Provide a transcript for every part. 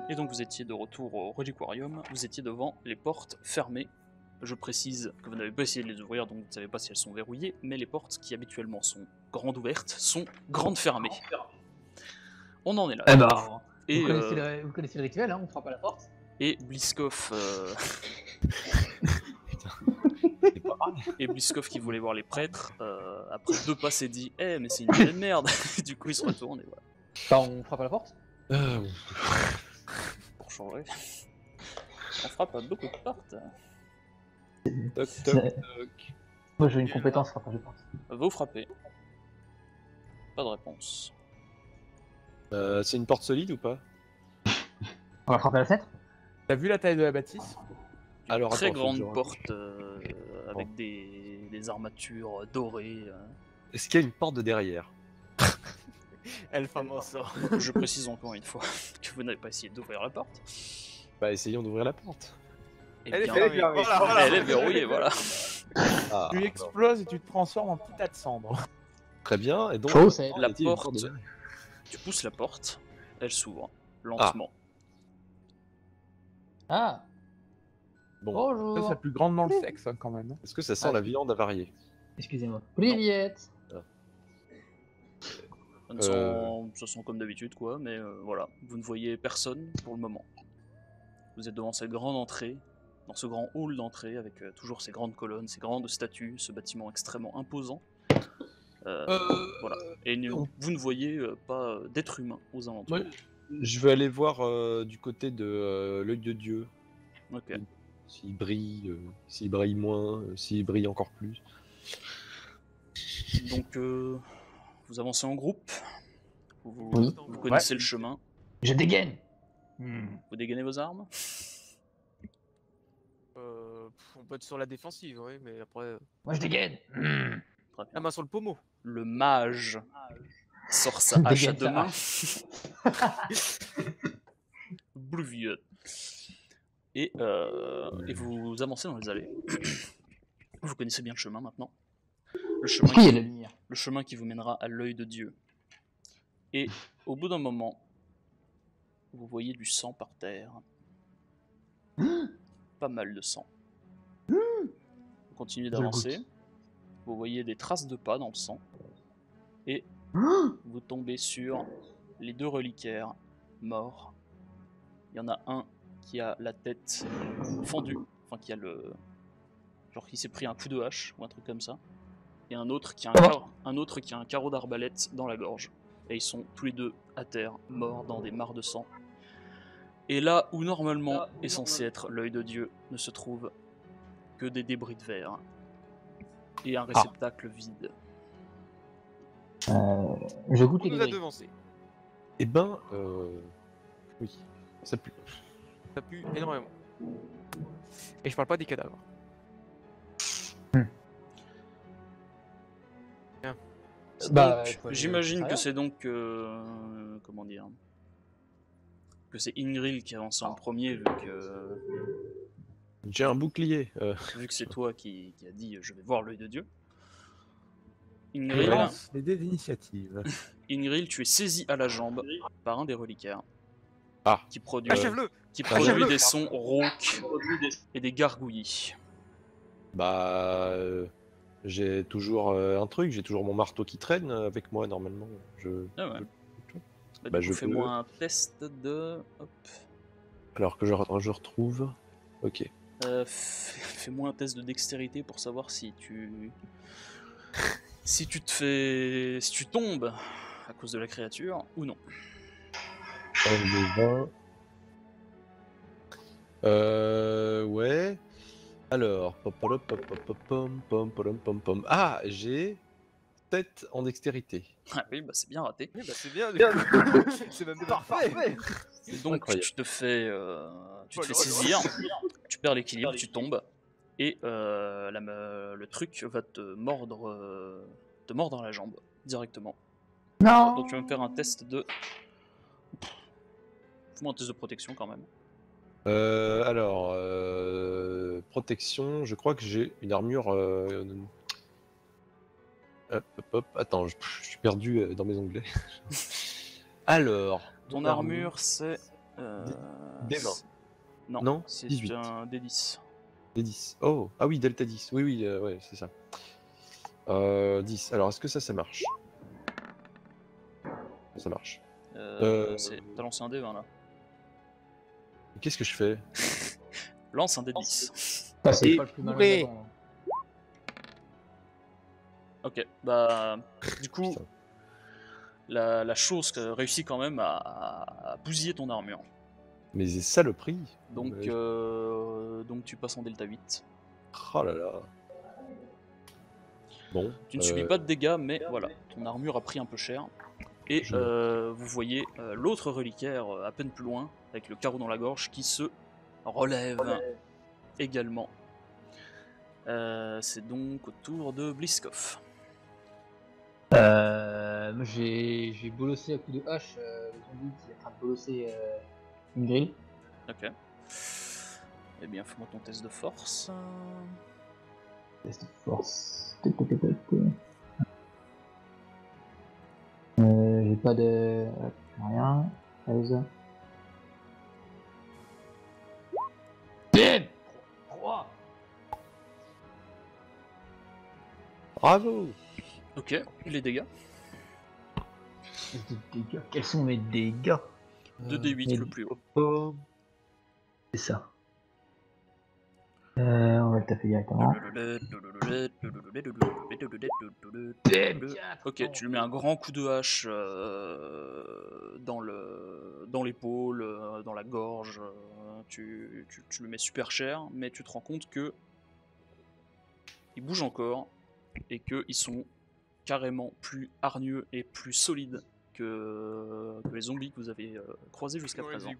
Et donc vous étiez de retour au Reliquarium, vous étiez devant les portes fermées. Je précise que vous n'avez pas essayé de les ouvrir, donc vous ne savez pas si elles sont verrouillées, mais les portes qui habituellement sont grandes ouvertes sont grandes fermées. On en est là. Eh ben, Et, vous connaissez le rituel, hein, on frappe à la porte. Et Bliskov... Et Bliskov qui voulait voir les prêtres, après 2 pas s'est dit « Eh, mais c'est une idée de merde !» Du coup il se retourne et voilà. Bah, on frappe à la porte. Pour changer. On frappe à beaucoup de portes. Toc toc toc. Moi j'ai une compétence frappage de porte. Vous frappez. Pas de réponse. C'est une porte solide ou pas? On va frapper à la fenêtre. T'as vu la taille de la bâtisse? Alors, très attends, grande porte avec des armatures dorées. Est-ce qu'il y a une porte de derrière? El famoso. Je précise encore une fois que vous n'avez pas essayé d'ouvrir la porte. Bah essayons d'ouvrir la porte. Eh Elle est bien, fermée. Voilà. elle est verrouillée, voilà. Ah, Tu exploses et tu te transformes en petit tas de cendres. très bien, et donc Chaud, c'est. La y a-t-il une porte, de derrière? tu pousses la porte, elle s'ouvre lentement. Ah. Bon, Bonjour. Ça, c'est plus grande dans le sexe, hein, quand même. est-ce que ça sent la viande avariée? Excusez-moi. Priviette. Ça sent comme d'habitude, quoi, mais voilà. Vous ne voyez personne pour le moment. Vous êtes devant cette grande entrée, dans ce grand hall d'entrée, avec toujours ces grandes colonnes, ces grandes statues, ce bâtiment extrêmement imposant. Voilà. Et vous ne voyez pas d'être humain aux alentours. Ouais, je vais aller voir du côté de l'œil de Dieu. Ok. S'il brille moins, s'il brille encore plus. Donc, vous avancez en groupe. Vous Oui. connaissez le chemin. Je dégaine. Vous dégainez vos armes. On peut être sur la défensive, oui, mais après. Moi je dégaine. Très bien. La main sur le pommeau. Le mage sort sa hache à Dégaine deux sa mains. Bluvieux. Et vous avancez dans les allées. Vous connaissez bien le chemin maintenant. Est-ce qu'il y a la lumière? Le chemin qui vous mènera à l'œil de Dieu. Et au bout d'un moment, vous voyez du sang par terre. Pas mal de sang. Vous continuez d'avancer. Vous voyez des traces de pas dans le sang. Et vous tombez sur les 2 reliquaires morts. Il y en a un qui a la tête fendue, enfin qui a le... genre qui s'est pris un coup de hache ou un truc comme ça. Et un autre qui a un carreau d'arbalète dans la gorge. Et ils sont tous les 2 à terre, morts dans des mares de sang. Et là où normalement est censé être l'œil de Dieu, ne se trouve que des débris de verre. Et un réceptacle vide. Je goûte On les nous a débris. devancé. Eh ben, oui, ça pue. Ça pue énormément. Et je parle pas des cadavres. Bah, Donc, j'imagine que c'est donc... comment dire... que c'est Ingril qui avance en premier, vu que J'ai un bouclier. c'est toi qui a dit je vais voir l'œil de Dieu. Je Ingril, lance les dés d'initiative. Ingril, tu es saisi à la jambe par un des reliquaires. Ah. Qui produit, Achève-le. des sons rauques et des gargouillis. Bah, j'ai toujours un truc, j'ai toujours mon marteau qui traîne avec moi normalement. Ah ouais. Bah, Du coup, fais-moi un test de... Hop. Alors que je retrouve. Ok. Fais-moi un test de dextérité pour savoir si tu... si tu tombes à cause de la créature ou non. Le 20. Ouais. Alors. Ah, j'ai 7 en dextérité. Ah oui, bah c'est bien raté. Oui, bah c'est bien. C'est même parfait. Donc Incroyable. tu te fais saisir, tu perds l'équilibre, tu tombes, et le truc va te mordre la jambe directement. Non. Donc tu vas me faire un test de... Fais-moi un test de protection quand même. Alors, protection, je crois que j'ai une armure. Hop, attends, je suis perdu dans mes onglets. Alors, Ton armure c'est Des 20. Non, Non, c'est 18. un D10. Des 10. Oh, ah oui, delta 10. Oui, oui, ouais, c'est ça. 10. Alors, est-ce que ça marche? Ça marche. T'as lancé un D20 là. Qu'est-ce que je fais? Lance un D10. Ah, c'est Et pas le plus malin bourré. d'avant, hein. Ok, bah du coup, Putain. la chose réussit quand même à bousiller ton armure. Mais c'est ça le prix. Donc, Ouais. donc tu passes en delta 8. Oh là là. Bon. Tu ne subis pas de dégâts, mais voilà, ton armure a pris un peu cher. Et vous voyez l'autre reliquaire à peine plus loin, avec le carreau dans la gorge, qui se relève également. C'est donc au tour de Bliskov. Moi, j'ai bolossé à coup de hache le zombie qui est en train de bolosser une grille. Ok. Eh bien, fais-moi ton test de force. Test de force. J'ai pas de... rien. 13. Bim 3. Bravo. Ok, les dégâts. Quels sont mes dégâts? 2d8 le plus haut. Oh. C'est ça. On va le taper directement. Ok, tu lui mets un grand coup de hache dans l'épaule, dans la gorge. Tu le mets super cher, mais tu te rends compte que il bouge encore et qu'ils sont carrément plus hargneux et plus solides que les zombies que vous avez croisés jusqu'à présent.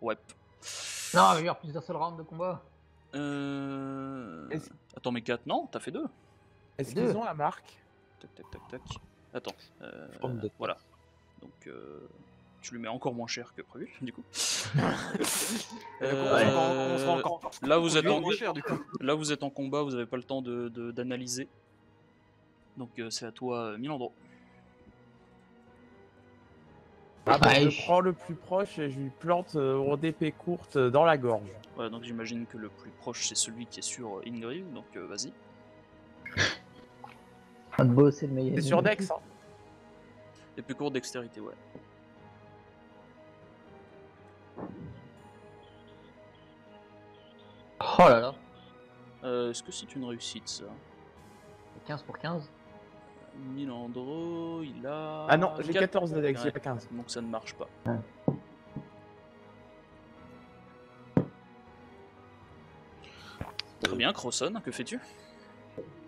Ouais. Non, il va y avoir plus d'un seul round de combat. Attends, mais 4, non, t'as fait 2. Est-ce Deux. qu'ils ont la marque? Tac, tac, tac, tac. Attends, Forme de- voilà. Donc, tu le mets encore moins cher que prévu, du coup. On se rend encore. Là, vous êtes en... moins cher du coup. Là, vous êtes en combat, vous n'avez pas le temps d'analyser. Donc, c'est à toi, Milandro. Ah bah, Ouais. je prends le plus proche et je lui plante au d'épée courte dans la gorge. Voilà, donc j'imagine que le plus proche, c'est celui qui est sur Ingrid, donc vas-y. En train de bosser le meilleur. C'est sur Dex, hein. Et plus court dextérité, ouais. Oh là là. Est-ce que c'est une réussite, ça? 15 pour 15. Milandro, il a... Ah non, j'ai 4. 14 de Dex, j'ai Ouais. pas 15. Donc ça ne marche pas. Ouais. Très bien, Crosson, que fais-tu?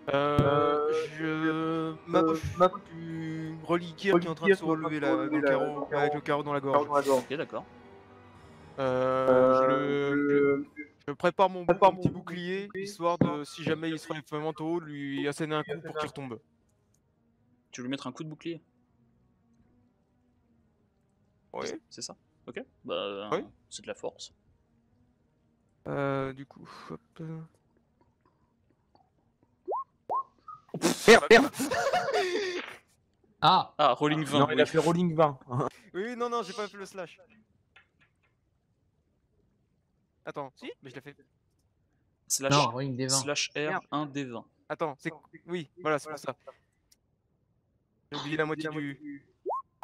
Je m'approche du reliquaire qui est en train de se relever là, avec le carreau dans la gorge. Ok, d'accord. Je prépare mon petit bouclier, histoire de, si jamais il se relève vraiment tôt, lui asséner un coup pour qu'il retombe. Tu veux lui mettre un coup de bouclier? Ouais. C'est ça? Ok. Bah, Oui. c'est de la force. Du coup, hop. Merde. Ah. Ah, rolling 20. Non, il a oui. fait rolling 20. Oui, non, j'ai pas fait le slash. Attends, si, mais je l'ai fait. Slash, Non, rolling des 20. slash R, Merde. 1 des 20. Attends, c'est. Oui, voilà, c'est pour ça. J'ai oublié la moitié du.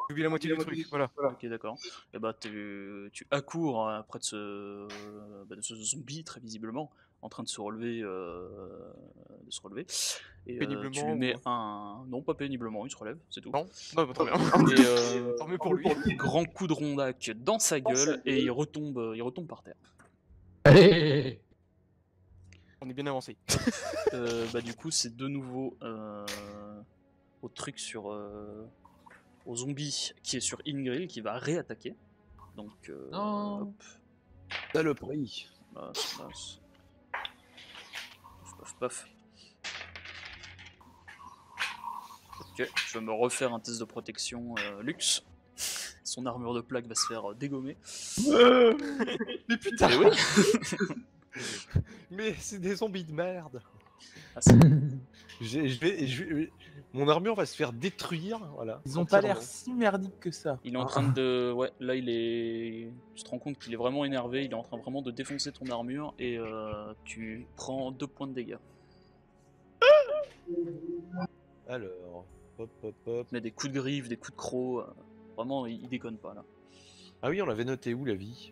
J'ai oublié la moitié du truc, voilà. Ok, d'accord. Et bah, tu accours près de ce zombie, très visiblement, en train de se relever. Et tu Péniblement lui mets ou- un... Non, pas péniblement, il se relève, c'est tout. Non, bah, très bien. Et Tant mieux pour lui. grand coup de rondac dans sa gueule, et il retombe par terre. Allez. On est bien avancé. Bah, du coup, c'est de nouveau au truc sur... au zombie qui est sur Ingrid qui va réattaquer. Donc, Non. hop. Ça le prix. Paf, paf, paf. Ok, je vais me refaire un test de protection Lux. Son armure de plaque va se faire dégommer. Mais putain. Et oui. Mais c'est des zombies de merde. Ah, c'est- Mon armure va se faire détruire, voilà. Ils ont pas l'air entièrement. si merdiques que ça. Il est en train de... Ouais, là il est... Tu te rends compte qu'il est vraiment énervé, il est en train vraiment de défoncer ton armure et tu prends 2 points de dégâts. Alors, hop, hop, hop. Mais des coups de griffe, des coups de croc, vraiment il déconne pas là. Ah oui, on l'avait noté où la vie?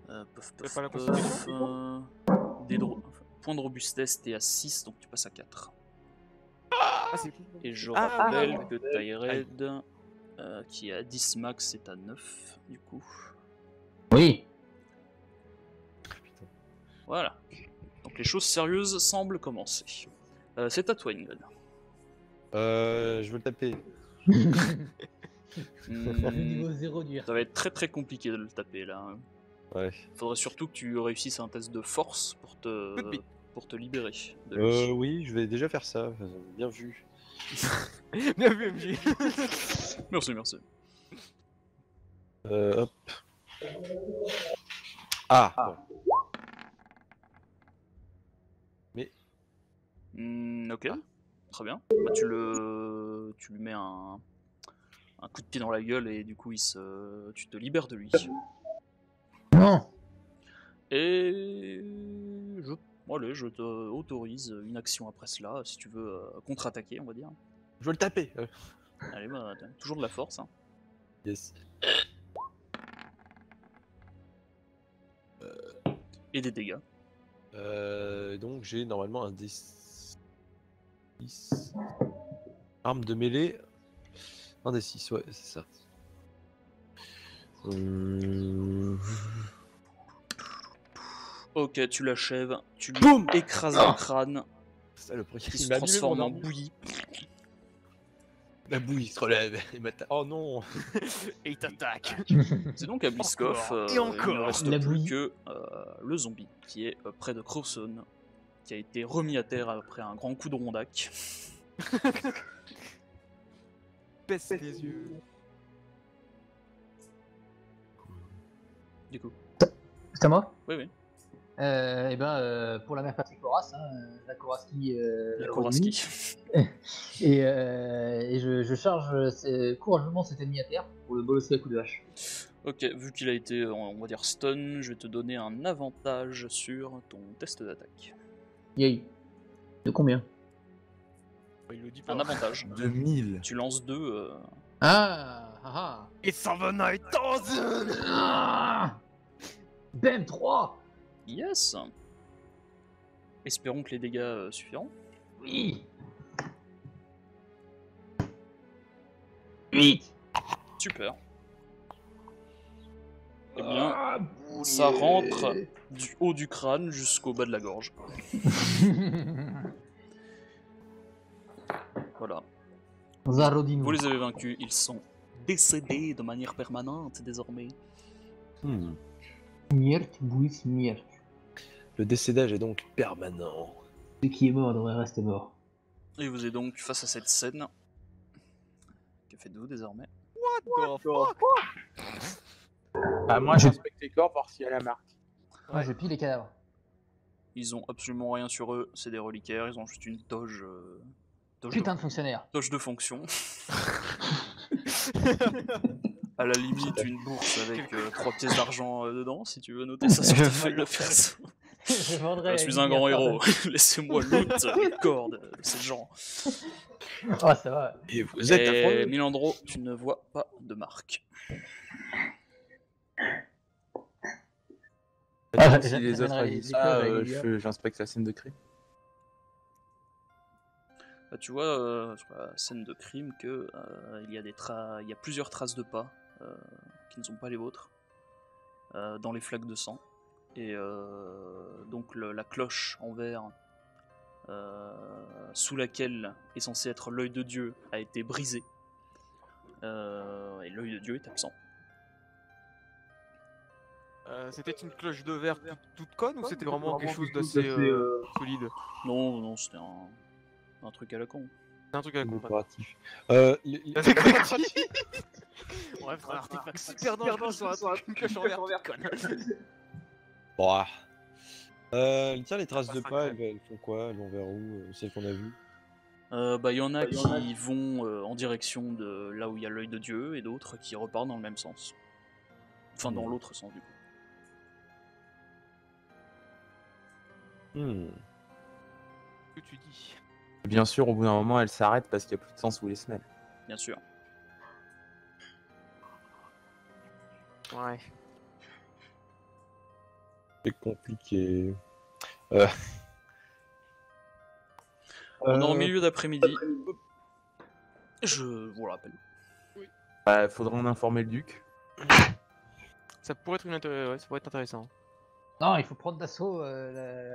Pof, C'est pof, pas la pof, constitution. point de robustesse, t'es à 6, donc tu passes à 4. Ah, c'est cool. Et je Ah, rappelle ouais. que Tyred, qui est à 10 max, c'est à 9 du coup. Oui. Putain. Voilà. Donc les choses sérieuses semblent commencer. C'est à toi, Ingrid. Je veux le taper. Le niveau 0 du Ça va être très très compliqué de le taper là. hein. Ouais. Faudrait surtout que tu réussisses un test de force pour Coup de bite. te libérer de lui. Oui, je vais déjà faire ça. Bien vu. Bien vu, MJ. Merci, merci. Hop. Ah, bon. Ok, très bien. Bah, tu lui mets un coup de pied dans la gueule et du coup tu te libères de lui. Non. Et je te autorise une action après cela, si tu veux contre-attaquer, on va dire. Je veux le taper. Allez, bah, t'as toujours de la force. Hein. Yes. Et des dégâts. Donc j'ai normalement un D6. Arme de mêlée. Un D6, ouais, c'est ça. Ok, tu l'achèves, tu lui Boum écrases le crâne, Ça, le premier qui se il m'a abîmé transforme mon en armure. bouillie. La bouille se relève. Il oh non. Et il t'attaque. C'est donc à Bliskov, Encore, et il ne encore. reste La plus bouillie. que le zombie, qui est près de Crowson, qui a été remis à terre après un grand coup de rondac. Baisse les yeux. Du coup. C'est à moi. Oui, oui. Et ben, pour la mère patrie Koras, la Koraski. La Rodini. Koraski. Et je charge courageusement cet ennemi à terre pour le bolosser à coup de hache. Ok, vu qu'il a été, on va dire, stun, je vais te donner un avantage sur ton test d'attaque. Yay. De combien? Il le dit pas. Un avantage. 2000. Tu lances 2. Ah. It's over 9000. Bam 3. Yes. Espérons que les dégâts suffiront. Oui. 8. Super. Eh bien, ça rentre du haut du crâne jusqu'au bas de la gorge. Voilà. Zarodino. Vous les avez vaincus, ils sont décédés de manière permanente désormais. Miert, bouis, miert. Le décédage est donc permanent. Ce qui est mort devrait rester mort. Et vous êtes donc face à cette scène. Que faites-vous désormais? What the fuck? Bah, moi, j'inspecte les corps, voir s'il y a la marque. Moi, je pille les cadavres. Ils ont absolument rien sur eux, c'est des reliquaires, ils ont juste une toge. Putain de fonctionnaire. Toge de fonction. À la limite, une bourse avec 3 pièces d'argent dedans, si tu veux noter ça sur ta feuille de perso. Je vendrais Je suis un grand héros, laissez-moi loot les corps de ces gens. Oh, ça va. Et vous êtes Et affreux. Milandro, tu ne vois pas de marque. Ah, Si les autres j'amènerai disent les ça, corps avec les j'inspecte la scène de crime. Bah, tu vois sur la scène de crime que il y a plusieurs traces de pas qui ne sont pas les vôtres dans les flaques de sang. Et donc la cloche en verre sous laquelle est censé être l'œil de Dieu a été brisée. Et l'œil de Dieu est absent. C'était une cloche de verre toute conne ou c'était vraiment quelque chose d'assez solide? Non, non, c'était un truc à la con. C'est un truc à la con. Coopératif. C'est quoi tu dis? Bref, c'est un artefact super dangereux sur une cloche en verre toute conne. Bah, Tiens, les traces de pas, elles font quoi? Elles vont vers où? Celles qu'on a vues? Il y en a qui vont en direction de là où il y a l'œil de Dieu et d'autres qui repartent dans le même sens. Enfin, dans l'autre sens du coup. Que tu dis. Bien sûr, au bout d'un moment, elle s'arrête parce qu'il n'y a plus de sens où les semelles. Bien sûr. Ouais. C'est compliqué. On est en milieu d'après-midi. Je vous le rappelle. Bah, faudrait en informer le duc. Ça pourrait être ouais, ça pourrait être intéressant. Non, il faut prendre d'assaut le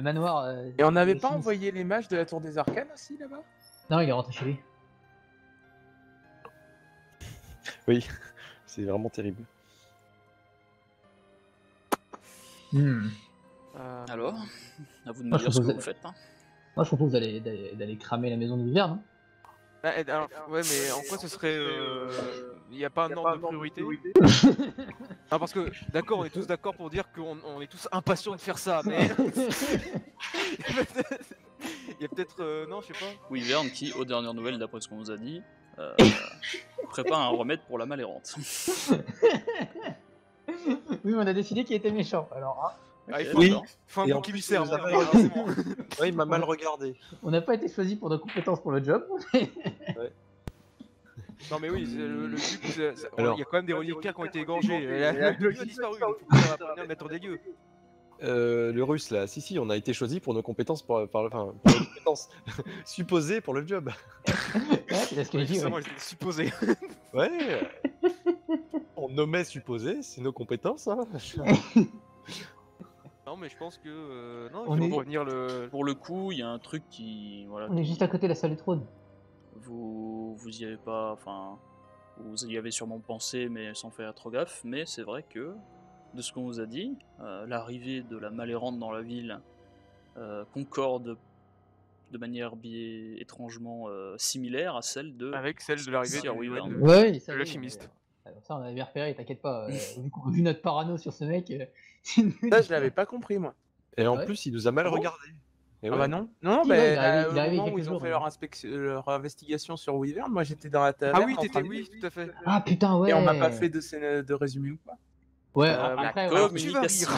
manoir. Et on n'avait le pas Sims. envoyé les mages de la tour des arcanes aussi là-bas? Non, il est rentré chez lui. Oui, c'est vraiment terrible. Alors, à vous de me Moi, je dire ce que propose- vous faites. Hein. Moi, je propose d'aller cramer la maison de Viverne. Hein. Bah, alors, ouais, mais en quoi ce serait. Il n'y a pas un ordre de priorité? Non, parce que, d'accord, on est tous d'accord pour dire qu'on est tous impatients de faire ça, mais. Il y a peut-être. Non, je sais pas. Wyvern qui, aux dernières nouvelles, d'après ce qu'on nous a dit, prépare un remède pour la mal errante. Oui, on a décidé qu'il était méchant. Alors, hein, Ah, il Ok, faut, Oui. d'accord. faut un Et bouc en plus, émissaire. il nous a voilà, mal c'est bon. Ouais, il m'a mal regardé. on n'a pas été choisi pour nos compétences pour le job. Non, mais oui, le duc, Alors. il y a quand même des reliquaires qui ont été égorgés. Le lieu a disparu, donc faut faire apprenir le maître des lieux. Le russe là, si, on a été choisi pour nos compétences, pour nos compétences supposées pour le job. Ouais, c'est ce que j'ai dit. Justement, Ouais. j'étais supposé. Ouais. On nommait supposé, c'est nos compétences. Hein. Non, mais je pense que. Non, On il est- faut prévenir le. Pour le coup, il y a un truc qui. Voilà, On est juste à côté de la salle du trône. vous y avez pas. Enfin. Vous y avez sûrement pensé, mais sans faire trop gaffe. Mais c'est vrai que, de ce qu'on vous a dit, l'arrivée de la malérante dans la ville concorde de manière étrangement similaire à celle de Avec celle de l'arrivée Sir du Wyvern. Ouais, ça de oui, l'alchimiste. ça, on avait repéré, t'inquiète pas. Vu notre parano sur ce mec. Ça, je l'avais pas compris moi. Et en Ouais. plus, il nous a mal Ah bon regardé. Et Ah ouais. bah non. Non, Si, bah, ouais, il est arrivé- il est au arrivé moment où quelques ils ont jours, fait ouais. leur investigation sur Wyvern, moi j'étais dans la taverne. Ah oui, en train de oui, lire, tout à fait. Ah putain, ouais. Et on m'a pas fait de résumé ou quoi. Ouais, La après, alors, ouais, tu vas communication.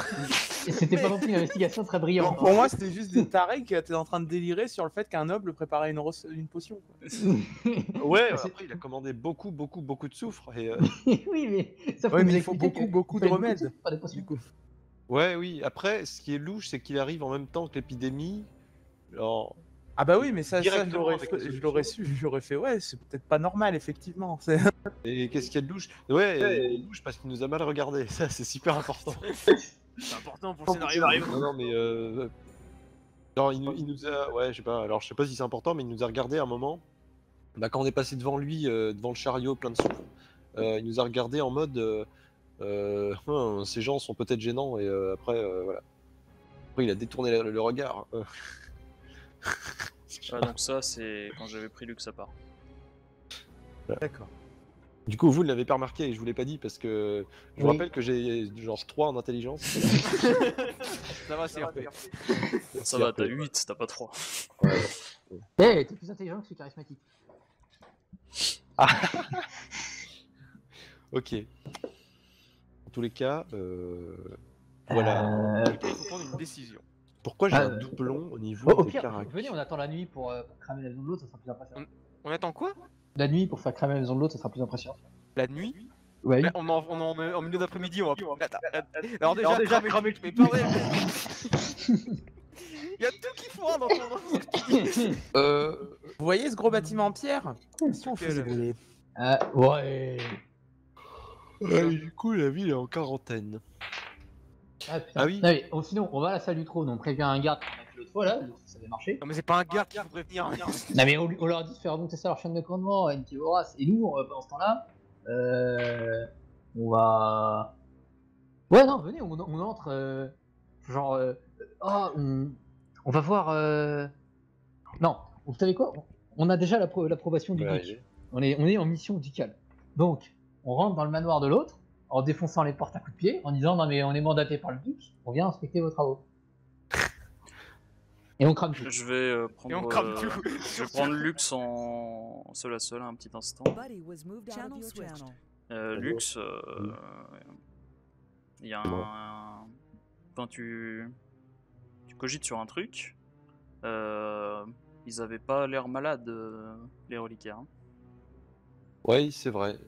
c'était pas non plus une investigation très brillante. Pour moi, c'était juste des tarés qui étaient en train de délirer sur le fait qu'un noble préparait une potion. Quoi. Ouais, C'est- après, il a commandé beaucoup de soufre. Et, oui, mais sauf Ouais, qu'on mais nous il faut expliquait beaucoup qu'il de fallait remèdes. sucre pour faire des potions. Du coup. ouais, oui. Après, ce qui est louche, c'est qu'il arrive en même temps que l'épidémie. Alors, Ah bah oui, mais ça je Directement l'aurais avec fait, la je l'aurais su, j'aurais fait ouais, c'est peut-être pas normal effectivement. C'est- et qu'est-ce qu'il y a de louche? Ouais, il est louche parce qu'il nous a mal regardé. Ça, c'est super important. C'est important pour le scénario. Non, non, mais genre, il nous a, ouais, je sais pas. Alors, je sais pas si c'est important, mais il nous a regardé à un moment. Bah, quand on est passé devant lui, devant le chariot plein de soufre, il nous a regardé en mode, ces gens sont peut-être gênants. Et après, voilà. Après, il a détourné le regard. Ouais, donc ça, c'est quand j'avais pris Lux à part. D'accord. Du coup, vous ne l'avez pas remarqué et je vous l'ai pas dit parce que je vous Oui. rappelle que j'ai genre 3 en intelligence. Ça va, c'est RP. Ça va, t'as 8, t'as pas 3. Eh, t'es plus intelligent que je suis charismatique. Ok. En tous les cas, voilà. Il faut prendre une décision. Pourquoi j'ai Ah, un doublon au niveau Au des pire, caractères? venez, on attend la nuit pour cramer la maison de l'autre, ça sera plus impressionnant. On attend quoi? La nuit pour faire cramer la maison de l'autre, ça sera plus impressionnant. La nuit? Ouais. Là, on est en milieu d'après-midi, on va. Alors déjà cramer, mais pas vrai. Il y a tout qui foire dans ton. Vous voyez ce gros bâtiment en pierre? Si on faisait Quel- brûler. Ouais. Du coup, la ville est en quarantaine. Ah, putain. Ah oui. Non, mais, sinon, on va à la salle du trône, on prévient un garde avec l'autre fois là, ça avait marché. Non mais c'est pas un garde qu'il faut prévenir. Non, mais on leur dit de faire remonter ça à leur chaîne de commandement, NT Horace. Et nous, pendant ce temps-là, on va. Ouais, non, venez, on entre. Genre. On va voir. Non, vous savez quoi? On a déjà l'approbation du duc. On est en mission ducale. Donc, on rentre dans le manoir de l'autre, en défonçant les portes à coups de pied, en disant non, mais on est mandaté par le duc, on vient inspecter vos travaux. Et on crame tout. Je vais Et on prendre. crame tout. Je vais prendre Lux en seul à seul un petit instant. Lux, il y a un. Enfin, tu cogites sur un truc. Ils avaient pas l'air malades, les reliquaires. Hein. Ouais, c'est vrai.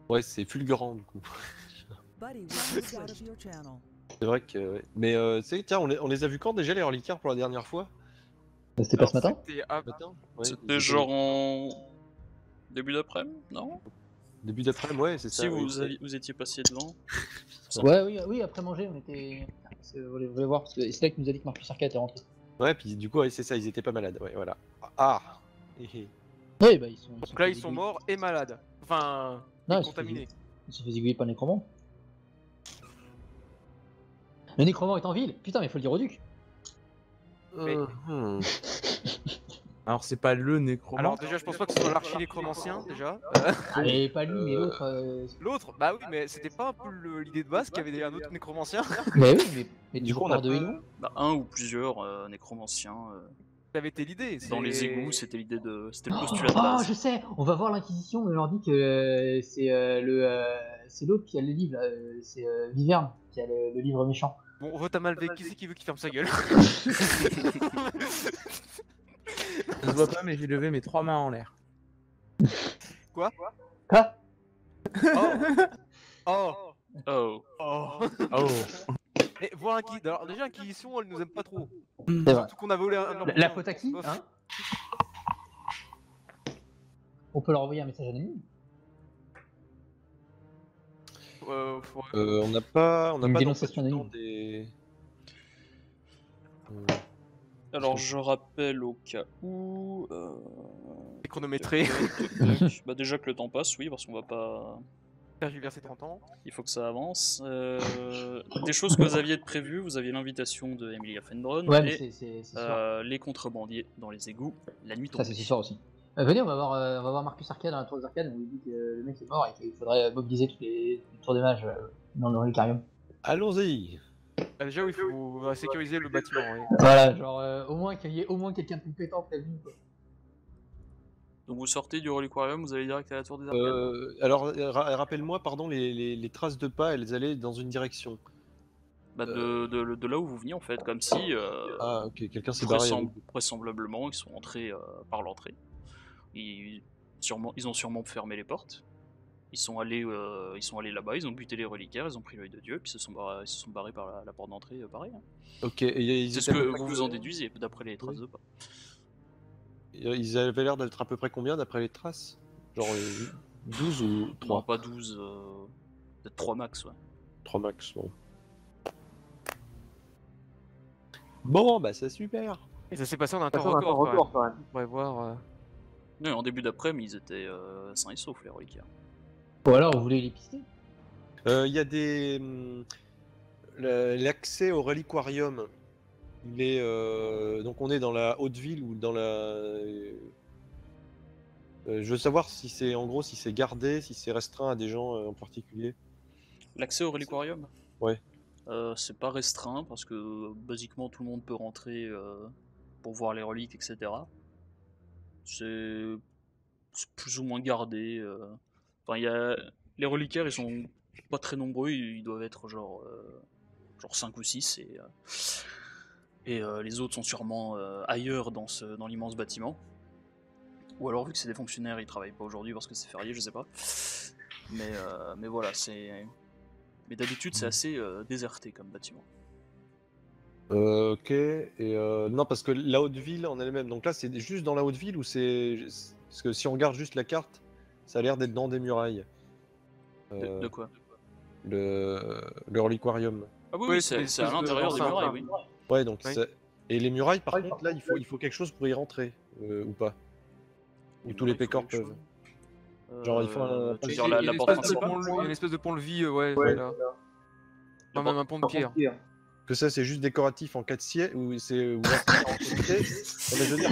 Ouais, c'est fulgurant du coup. C'est vrai que. Ouais. Mais tu sais, tiens, on les a vus quand déjà les reliquaires pour la dernière fois? C'était pas ce matin? C'était Matin ouais, C'était genre en début d'après-midi, non? Début d'après-midi, ouais, c'est ça. Si oui. vous étiez passé devant. Oui, après manger, on était. Vous voulez voir, parce que c'est là qui nous a dit que Marcus Arcade était rentré. Ouais, puis du coup, ouais, c'est ça, ils étaient pas malades. Ouais, voilà. Ah Oui, bah ils sont. Donc là, ils sont morts et malades. Enfin, Non, et contaminés. Ils se fait zigouiller par le nécromant. Le nécromant est en ville. Putain, mais faut le dire au duc. Mais- Alors, c'est pas le nécromant. Alors déjà, je pense pas que ce soit l'archi-nécromancien, déjà. Et pas lui, mais l'autre. L'autre, bah oui, mais c'était pas un peu l'idée de base qu'il y avait un autre nécromancien Mais oui, mais Du du coup, coup, on on a a deux pas- héros. Bah, un ou plusieurs nécromanciens. Ça avait été l'idée. Dans les égouts, c'était l'idée de. C'était le postulat de Oh, base. je sais, on va voir l'Inquisition, on leur dit que c'est l'autre qui a le livre, c'est Viverne qui a le livre méchant. Bon, on vote à Malvé, qui c'est qui veut qu'il ferme sa gueule? Ça se voit pas, mais j'ai levé mes 3 mains en l'air. Quoi? Oh Oh. Oh Oh. Et voilà alors déjà, Inquisition, elle nous aime pas trop. C'est vrai. Surtout qu'on a volé un La faute à qui, hein? On peut leur envoyer un message anonyme. Ouais. on n'a pas. On n'a Une pas dénonciation d'emploi du anonyme. temps des. Alors je rappelle au cas où. C'est chronométré. Bah déjà que le temps passe, oui, parce qu'on va pas. J'ai versé 30 ans. Il faut que ça avance. Des choses que vous aviez de prévues, vous aviez l'invitation de Emilia Fenbron Ouais, mais et c'est ce soir. les contrebandiers dans les égouts la nuit Ça, tombée. c'est ce soir aussi. Venez, on va voir Marcus Arcade dans la tour des arcades. On lui dit que le mec est mort et qu'il faudrait mobiliser toutes les tours des mages dans le relicarium. Allons-y. Ah, déjà, oui, il faut sécuriser le bâtiment. Oui. Voilà, genre au moins qu'il y ait au moins quelqu'un de compétent prévenu. Quoi. Donc vous sortez du reliquarium, vous allez direct à la tour des arcades. Alors, rappelle-moi, pardon, les traces de pas, elles allaient dans une direction. Bah, de là où vous veniez en fait, comme si Ah, ok, quelqu'un s'est barré. vraisemblablement ils sont entrés par l'entrée. Ils ont sûrement fermé les portes. Ils sont allés là-bas, ils ont buté les reliquaires, ils ont pris l'œil de Dieu, puis ils se sont barrés par la porte d'entrée, pareil. Hein. Ok, et ils C'est ce étaient à que peu près vous en déduisez d'après les traces de pas. Ils avaient l'air d'être à peu près combien d'après les traces? Genre 12 ou 3? Non, pas 12, peut-être 3 max, ouais. 3 max, bon. Bon, bah c'est super. Et ça s'est passé en un temps record quand même. On pourrait voir. Non, en début d'après-midi, ils étaient sains et saufs, les reliquaires. Ou alors, vous voulez les pister? Il y a des... L'accès au reliquarium, il est... donc on est dans la haute ville ou dans la... je veux savoir si c'est en gros si c'est gardé, si c'est restreint à des gens en particulier. L'accès au reliquarium? Ouais. C'est pas restreint parce que basiquement tout le monde peut rentrer pour voir les reliques, etc. C'est plus ou moins gardé. Enfin, les reliquaires, ils sont pas très nombreux, ils doivent être genre 5 ou 6 et les autres sont sûrement ailleurs dans l'immense bâtiment. Ou alors, vu que c'est des fonctionnaires, ils travaillent pas aujourd'hui parce que c'est férié, je sais pas. Mais voilà, c'est. Mais d'habitude, c'est assez déserté comme bâtiment. Ok, et non, parce que la haute ville en elle-même, donc là c'est juste dans la haute ville ou c'est. Parce que si on regarde juste la carte, ça a l'air d'être dans des murailles. De quoi? Le reliquarium. Ah oui, Ouais, oui, c'est c'est à l'intérieur des murailles, oui. Ouais, donc Oui. et les murailles, par contre, là, il faut quelque chose pour y rentrer, ou pas? Ou tous les pécors peuvent. Genre, il faut un- Tu veux Il dire y a la une porte espèce de principale? pont- il y a une espèce de pont-levis, ouais, voilà. Non, même un pont de pierre. Que ça, c'est juste décoratif en 4 siècles, ou c'est. Non, mais je veux dire,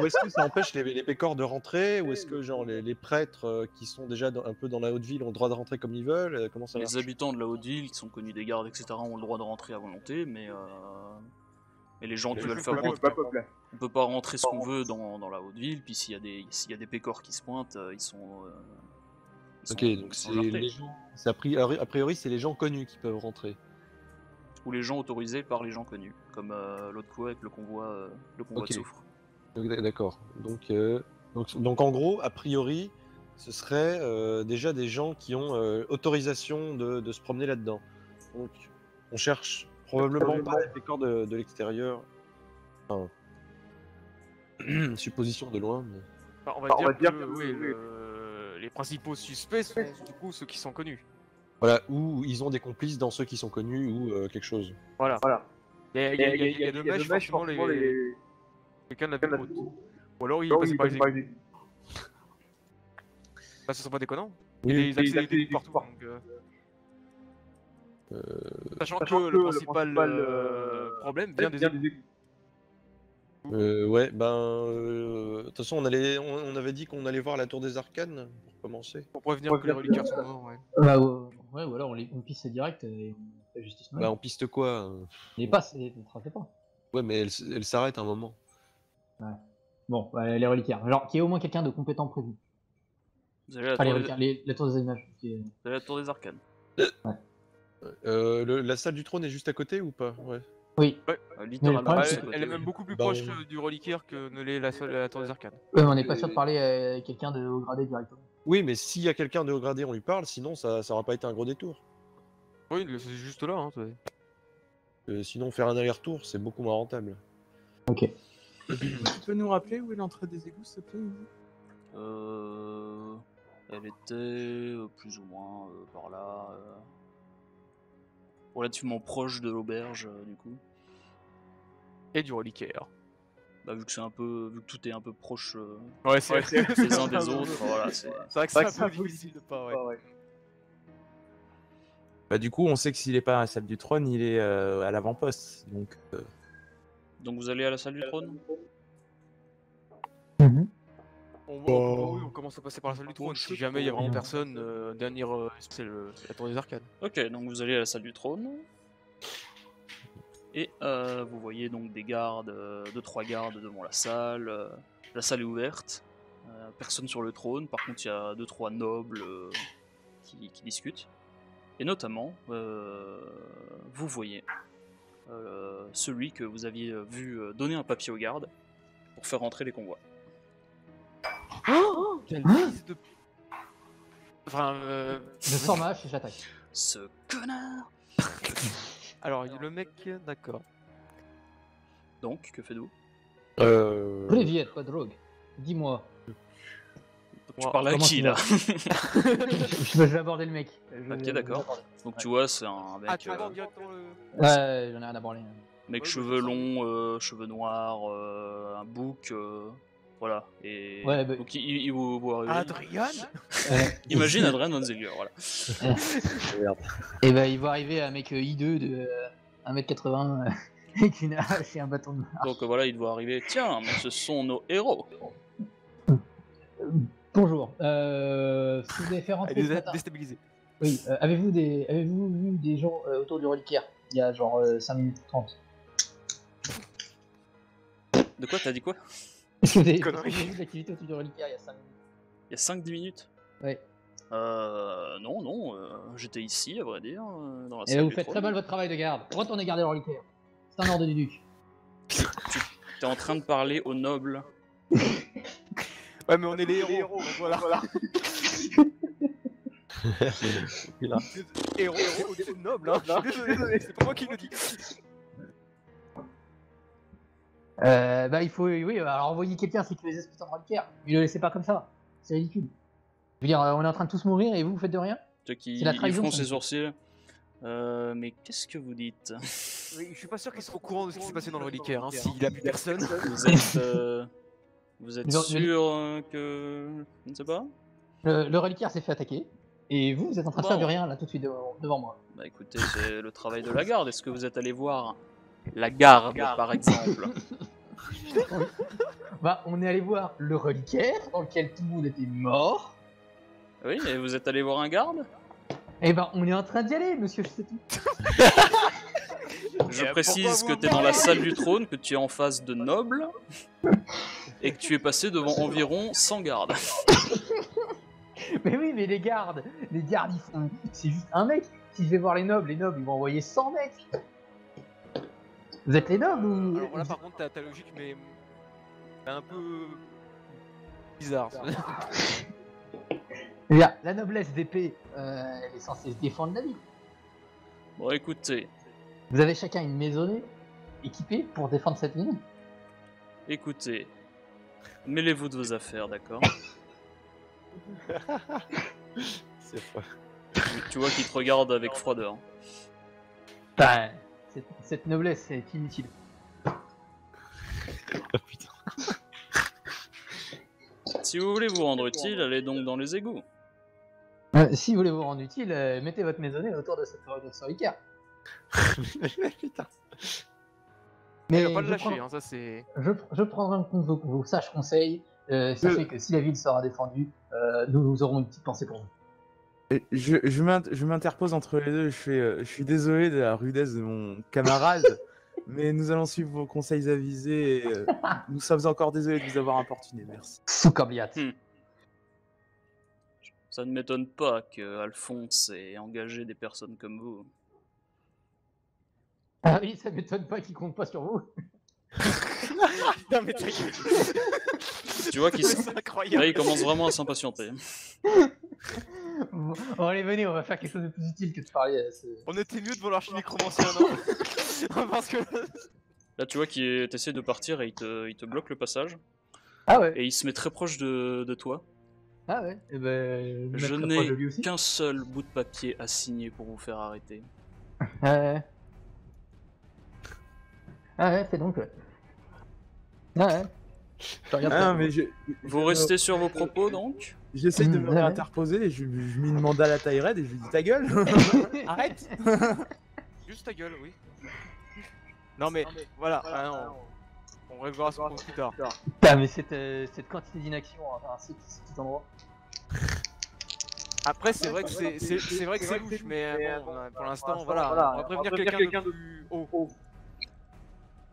ou est-ce que ça empêche les pécors de rentrer, ou est-ce que genre les prêtres qui sont déjà un peu dans la haute ville ont le droit de rentrer comme ils veulent? Comment ça marche? Les habitants de la haute ville, qui sont connus des gardes, etc., ont le droit de rentrer à volonté, mais Et les gens qui veulent je faire peux rentrer, pas on peut pas rentrer ce qu'on veut dans la haute ville, puis s'il y a des pécores qui se pointent, ils sont Ok, donc ils sont c'est jartés. les gens. A priori, c'est les gens connus qui peuvent rentrer. Ou les gens autorisés par les gens connus, comme l'autre fois avec le convoi Ok. de soufre. Donc, d'accord. Donc en gros, a priori, ce serait déjà des gens qui ont autorisation de se promener là-dedans. Donc on cherche probablement pas les pécores de l'extérieur. Enfin, supposition de loin. Mais... Enfin, on va dire que oui, les principaux suspects sont du coup ceux qui sont connus. Voilà, ou ils ont des complices dans ceux qui sont connus ou quelque chose. Voilà. Il y a deux mèches, forcément, quelqu'un de la haute. Ou alors il passait par les égouts. Bah, ce serait pas déconnant. Oui, Il y a des accès des égouts partout. Sachant que le principal problème vient des égouts. ouais, de toute façon, on avait dit qu'on allait voir la tour des arcanes pour commencer. Pour prévenir que les reliquaires sont morts, ouais. Bah, ouais, ou alors on pisse direct et on fait justice. Bah, on piste quoi Les passes, ne tracez pas. Ouais, mais elle s'arrête un moment. Ouais. Bon, bah, les reliquaires. Genre, qu'il y ait au moins quelqu'un de compétent prévu. Vous allez à la Pas les tour reliquaires, la tour des images. vous allez à la tour des arcanes. La salle du trône est juste à côté ou pas? Ouais. Oui. Littéralement, Ouais, c'est à côté, Elle est oui. même beaucoup plus Bah, proche du reliquaire que ne l'est la tour des arcanes. Ouais, mais on n'est pas sûr de parler à quelqu'un de haut gradé directement. Oui, mais s'il y a quelqu'un de haut gradé, on lui parle, sinon ça aura pas été un gros détour. Oui, c'est juste là. Hein, Sinon, faire un aller-retour, c'est beaucoup moins rentable. Ok. Tu peux nous rappeler où est l'entrée des égouts, s'il te plaît? Elle était plus ou moins par là, relativement proche de l'auberge du coup. Et du reliquaire. Bah, vu que tout est un peu proche Ouais, c'est les uns des autres, voilà, c'est. vrai que c'est un peu difficile de pas, ouais. Bah, du coup, on sait que s'il est pas à la salle du trône, il est à l'avant-poste. Donc vous allez à la salle du trône. On commence à passer par la salle du trône. Si jamais il y a vraiment personne, dernière, c'est la tour des arcanes. Ok, donc vous allez à la salle du trône. Et vous voyez donc des gardes, 2-3 gardes devant la salle. La salle est ouverte. Personne sur le trône. Par contre, il y a 2-3 nobles qui discutent. Et notamment, vous voyez celui que vous aviez vu donner un papier aux gardes pour faire rentrer les convois. Quel fils de... Enfin, Je sors ma hache et j'attaque. Ce connard. alors, le mec, d'accord. Donc, que faites-vous? Privet, pas de drogue. Dis-moi. Tu parles à comment qui tu là? Je vais aborder le mec. Ok, d'accord. Donc tu vois, c'est un mec, Ah, tu abordes directement le... Ouais, j'en ai rien à branler. mec Ouais, cheveux bah, longs, cheveux noirs, un bouc, voilà. Et Ouais, bah- donc il vous arriver. Adrian Imagine Adrien Van Zeller, voilà. Et bah, il va arriver un mec hideux de 1m80 avec une hache et un bâton de marche. Donc voilà, il doit arriver. Tiens, mais ce sont nos héros. Bonjour. Si vous avez fait rentrer Elle ce les a matin... déstabilisés. Oui, avez-vous vu des gens autour du reliquaire il y a genre 5 minutes 30? De quoi? T'as dit quoi? Est-ce que vous avez Connerie. vu de l'activité autour du reliquaire il y a 5 minutes? Il y a 5-10 minutes? Ouais. Non, j'étais ici, à vrai dire, dans la Et salle vous du faites trône. très mal votre travail de garde. Retournez garder le reliquaire. C'est un ordre du duc. T'es en train de parler aux nobles. Ouais, mais on est les héros. Donc voilà. Héros, c'est au-dessus de noble. Hein. Je suis désolé, c'est pas moi qui le dis. Bah il faut, oui, alors envoyer quelqu'un sécuriser ce putain de reliquaire. Mais le laissez pas comme ça. C'est ridicule. Je veux dire, on est en train de tous mourir et vous faites de rien? Ceux qui C'est la trahison, font ça. ses sourcils. Mais qu'est-ce que vous dites? Oui, je suis pas sûr qu'ils soient au courant de ce qui s'est passé dans le reliquaire. Hein, s'il a plus personne. Vous êtes Le- sûr que... Je ne sais pas. Le reliquaire s'est fait attaquer. Et vous êtes en train de faire Bon. du rien là tout de suite devant moi. Bah écoutez, c'est le travail de la garde. Est-ce que vous êtes allé voir la garde, par exemple? Bah on est allé voir le reliquaire dans lequel tout le monde était mort. Oui, et vous êtes allé voir un garde? Et bah on est en train d'y aller, monsieur, je sais tout. Je précise que tu es dans la salle du trône, que tu es en face de nobles, et que tu es passé devant environ 100 gardes. Mais oui, mais les gardes, ils font. C'est juste un mec. Si je vais voir les nobles, ils vont envoyer 100 mecs. Vous êtes les nobles ou. Alors là, par contre, ta logique, mais. C'est un peu. bizarre. Ça. Regarde, la noblesse d'épée, elle est censée se défendre la ville. Bon, écoutez, Vous avez chacun une maisonnée équipée pour défendre cette ville. écoutez. Mêlez-vous de vos affaires, d'accord? C'est froid. Tu vois qu'il te regarde avec froideur. Enfin, cette noblesse est inutile. Oh, putain. Si vous voulez vous rendre utile, allez donc dans les égouts. Si vous voulez vous rendre utile, mettez votre maisonnée autour de cette reliquaire. Putain. Il va pas le je lâcher, prends- hein, ça c'est. Je prendrai en compte vos sages conseils. Sachez que si la ville sera défendue, nous aurons une petite pensée pour vous. Et je m'interpose entre les deux. Je suis désolé de la rudesse de mon camarade, mais nous allons suivre vos conseils avisés. Et, nous sommes encore désolés de vous avoir importuné. Merci. Soukabliat. Ça ne m'étonne pas que Alphonse ait engagé des personnes comme vous. Ah oui, ça m'étonne pas qu'il compte pas sur vous. Non, mais t'as Tu vois qu'il c'est là, incroyable. il commence vraiment à s'impatienter. Bon, allez, venez, on va faire quelque chose de plus utile que de parler à ce... On était mieux devant l'archinécromancien, non? Parce que. Là, tu vois qu'il essaie de partir et il te bloque le passage. Ah ouais, Et il se met très proche de toi. ah ouais. Et ben, Je mettre n'ai proche de lui aussi. qu'un seul bout de papier à signer pour vous faire arrêter. Ouais. Ah ouais, fais donc. Ouais. Ah ouais. Je regarde Ah, pas. non, mais Vous restez sur vos propos, donc? j'essaye de me Ouais. réinterposer et je lui demande à la taille raide et je lui dis ta gueule. Arrête. Juste ta gueule, oui. Non, mais voilà, ah, non. On réglera ce point plus tard. Putain, mais cette quantité d'inaction à ce petit endroit. Après, c'est vrai que c'est vrai que c'est louche, mais bon, pour l'instant, voilà, on va prévenir quelqu'un de plus haut.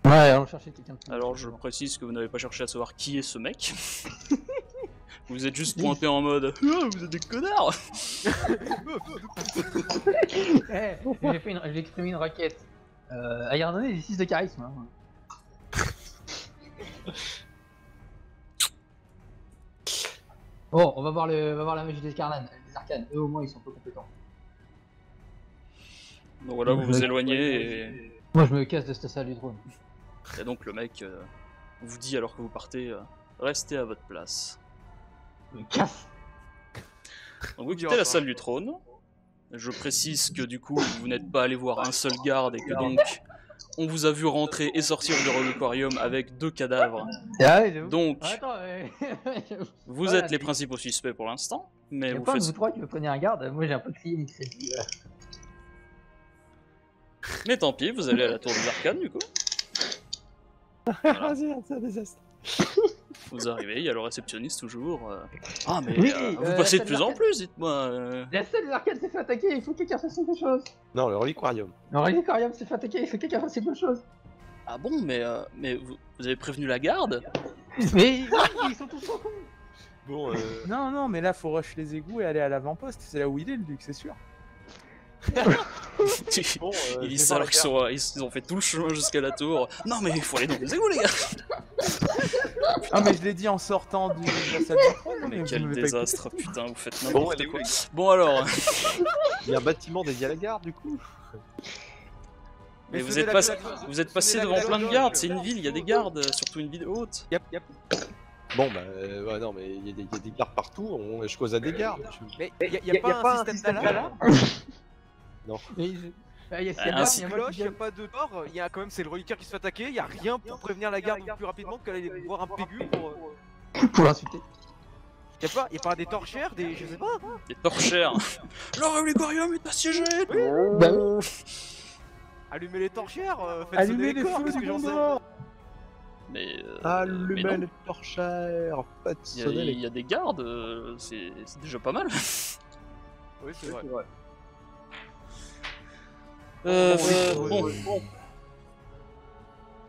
Ouais, allons chercher quelqu'un de plus. Alors, je précise que vous n'avez pas cherché à savoir qui est ce mec. Vous êtes juste pointé en mode ah, vous êtes des connards. J'ai exprimé une requête. À y redonner des 6 de charisme. Hein. Bon, on va voir la magie des arcanes. Eux au moins ils sont peu compétents. Donc voilà, vous vous éloignez Moi je me casse de cette salle du trône. et donc le mec vous dit alors que vous partez restez à votre place. Je me casse. Donc vous quittez la salle du trône. Je précise que du coup vous n'êtes pas allé voir un seul garde et que donc on vous a vu rentrer et sortir du reliquarium avec 2 cadavres. Ah ouais, j'avoue. Donc Attends, vous voilà, êtes les principaux suspects pour l'instant, mais Y'a vous pas de faites... vous trois qui me prenez un garde, moi j'ai un peu crié mon crédit. Mais tant pis, vous allez à la tour des arcanes du coup. Vas-y, c'est un désastre. Vous arrivez, il y a le réceptionniste toujours. Ah mais Oui, vous passez de salle plus en d'arcade. plus, dites-moi. La salle des arcanes s'est fait attaquer, il faut que quelqu'un fasse quelque chose. Non, le reliquarium. Le reliquarium s'est fait attaquer, il faut que quelqu'un fasse quelque chose. Ah bon, mais vous avez prévenu la garde? Mais ils sont tous trop cons. Bon, Non, mais là faut rush les égouts et aller à l'avant-poste. C'est là où il est le duc, c'est sûr. bon Ils je disent vais ça voir alors la ils ont fait tout le chemin jusqu'à la tour. Non mais il faut aller dans les égouts les gars. Ah, mais je l'ai dit en sortant de la salle du trône. Mais vous quel m'avez pas désastre, putain, vous faites Bon, n'importe elle est où, quoi. la gare Bon alors, Il y a un bâtiment dédié à la gare, du coup. mais vous sonnez êtes, la passé, cloche. vous êtes passé Sonnez la devant plein de cloche. gardes, c'est une ville, il y a des gardes, surtout une ville haute. Yep. Bon, bah, ouais, non, mais il y a des gardes partout, je cause à des gardes. Mais y a pas un système d'alarme? Mais il y a Y a Un pas si- de cloche, y a pas de tort, y a quand même c'est le reliquaire qui se fait attaquer, y a rien pour prévenir la garde plus rapidement qu'aller voir un pégu pour. pour l'insulter. Y a pas des torchères, des. Je sais pas. Des torchères. Le reliquarium est assiégé. Bah oui. Allumer les torchères, faites Allumez sonner les corps, feux qu'est-ce du que j'en sais. bord. Mais Allumez non. les torchères, faites sonner Il y a des gardes, c'est déjà pas mal. Oui, c'est vrai. Bon,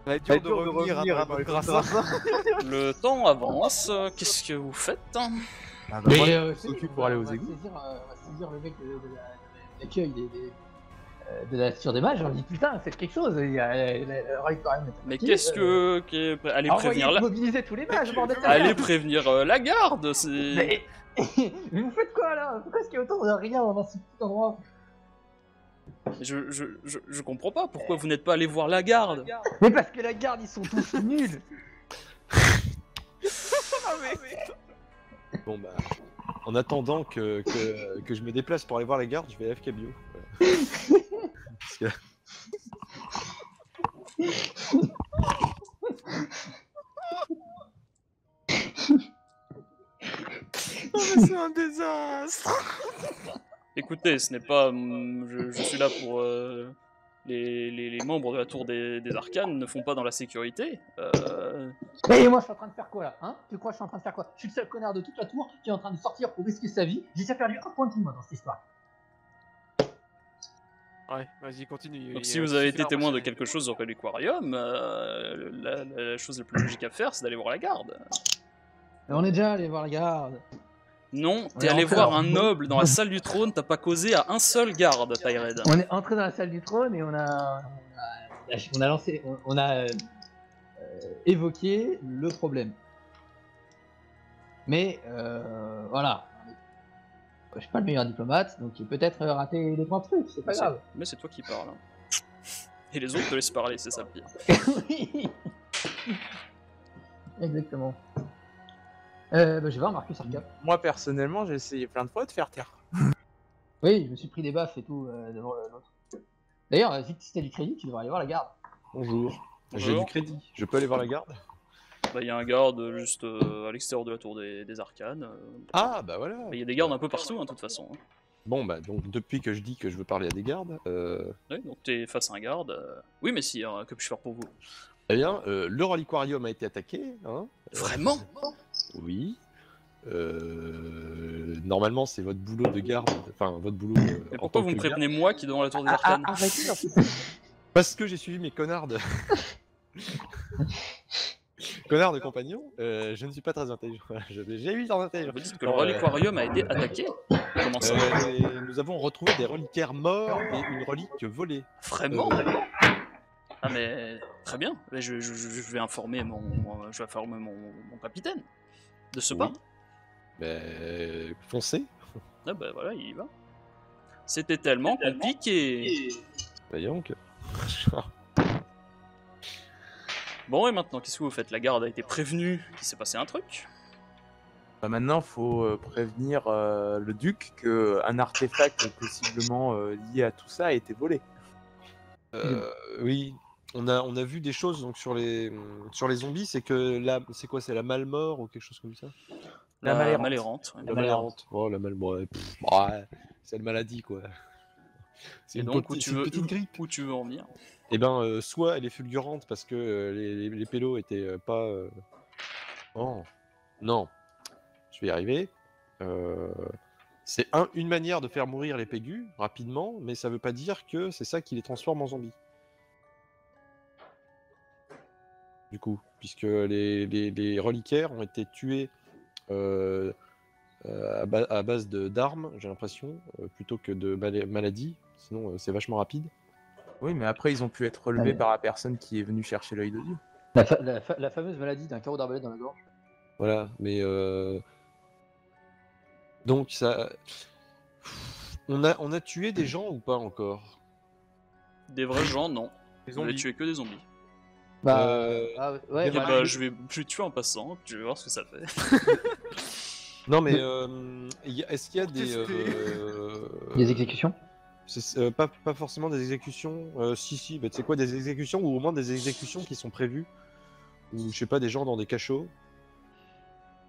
Ça va être dur de revenir hein, dans les Grassin. Le temps avance, qu'est-ce que vous faites? Ah bah, Mais moi, je je sais m'occupe qu'on pour aller va- aux on va égouts. saisir, on va saisir le mec de l'accueil de la nature des mages. On dit putain, faites quelque chose. Il y a le roi quand même. Mais qu'est-ce que... Allez prévenir la... Mobiliser tous les mages, bordel de Allez merde. prévenir la garde, c'est... Mais... mais vous faites quoi là? Pourquoi est-ce qu'il y a autant de rien dans ce petit endroit? Je comprends pas, pourquoi vous n'êtes pas allé voir la garde? Mais parce que la garde, ils sont tous nuls. Bon bah, en attendant que je me déplace pour aller voir la garde, je vais à FK Bio. Voilà. Parce que- C'est un désastre. Écoutez, ce n'est pas... je suis là pour... les membres de la tour des arcanes ne font pas dans la sécurité. Mais moi, je suis en train de faire quoi là, hein? Tu crois que je suis en train de faire quoi? Je suis le seul connard de toute la tour qui est en train de sortir pour risquer sa vie. J'ai déjà perdu un point de vie moi dans cette histoire. Ouais, vas-y, continue. Donc si vous avez été témoin de quelque chose au Reliquarium, la chose la plus logique à faire, c'est d'aller voir la garde. Mais on est déjà allé voir la garde. Non, On t'es est allé entré voir dans- un noble dans la salle du trône, t'as pas causé à un seul garde, Tyred. On est entré dans la salle du trône et on a lancé, on a évoqué le problème. Mais voilà, je suis pas le meilleur diplomate, donc j'ai peut-être raté les 3 trucs, c'est pas grave. Mais c'est toi qui parles. Hein. Et les autres te laissent parler, c'est ça le pire. Oui. Exactement. Je vais voir Marcus Arca. Moi personnellement, j'ai essayé plein de fois de faire taire. Oui, je me suis pris des baffes et tout devant l'autre. D'ailleurs, si t'as du crédit, tu devrais aller voir la garde. Bonjour. J'ai Bonjour. du crédit. Je peux aller voir la garde? Bah, y a un garde juste à l'extérieur de la tour des arcanes. Ah bah voilà. Il y a des gardes un peu partout, hein, de toute façon. Hein. Bon bah donc depuis que je dis que je veux parler à des gardes, Ouais, donc t'es face à un garde. Oui, mais si, hein, que puis-je faire pour vous? eh bien le Reliquarium a été attaqué. Hein. Vraiment? Oui. Normalement c'est votre boulot de garde, enfin votre boulot. Mais en pourquoi tant vous me que prévenez garde. moi qui est devant la tour des arcanes? Arrêtez Parce que j'ai suivi mes connards de... connards de compagnons. Je ne suis pas très intelligent. J'ai 8 ans d'intelligence. Vous dites que le Reliquarium a été attaqué? Comment ça? Et nous avons retrouvé des reliquaires morts et une relique volée. Vraiment? Ah mais très bien. Mais je vais informer mon capitaine de ce pas. Oui. Mais foncez. Ah bah voilà, il y va. C'était tellement compliqué. Voyons que. Bon et maintenant, qu'est-ce que vous faites? La garde a été prévenue qu'il s'est passé un truc. Bah maintenant, faut prévenir le duc qu'un artefact possiblement lié à tout ça a été volé. Oui, on a vu des choses donc sur les zombies, c'est que là, c'est quoi, c'est la malmort ou quelque chose comme ça? La malérante. malérante, ouais. La malérante. Oh la malmort, ouais, c'est une maladie quoi. C'est Et une, donc, c'est une petite grippe. où tu veux en venir? Eh ben, soit elle est fulgurante parce que les pélos étaient pas. Oh, non, je vais y arriver. C'est une manière de faire mourir les pégus rapidement, mais ça veut pas dire que c'est ça qui les transforme en zombies. Du coup, puisque les reliquaires ont été tués à base d'armes, j'ai l'impression, plutôt que de maladies. Sinon, c'est vachement rapide. Oui, mais après, ils ont pu être relevés par la personne qui est venue chercher l'œil de Dieu. La fameuse maladie d'un carreau d'arbalète dans la gorge. Voilà, mais donc ça, on a tué des gens ou pas encore? Des vrais gens, non. Les Vous avez zombies. tué que des zombies. Ouais, Eh bah, bah, je vais tuer en passant, je vais voir ce que ça fait. Non, mais est-ce qu'il y a des exécutions. pas forcément des exécutions. Si, bah, tu sais quoi, des exécutions ou au moins des exécutions qui sont prévues, ou je sais pas, des gens dans des cachots.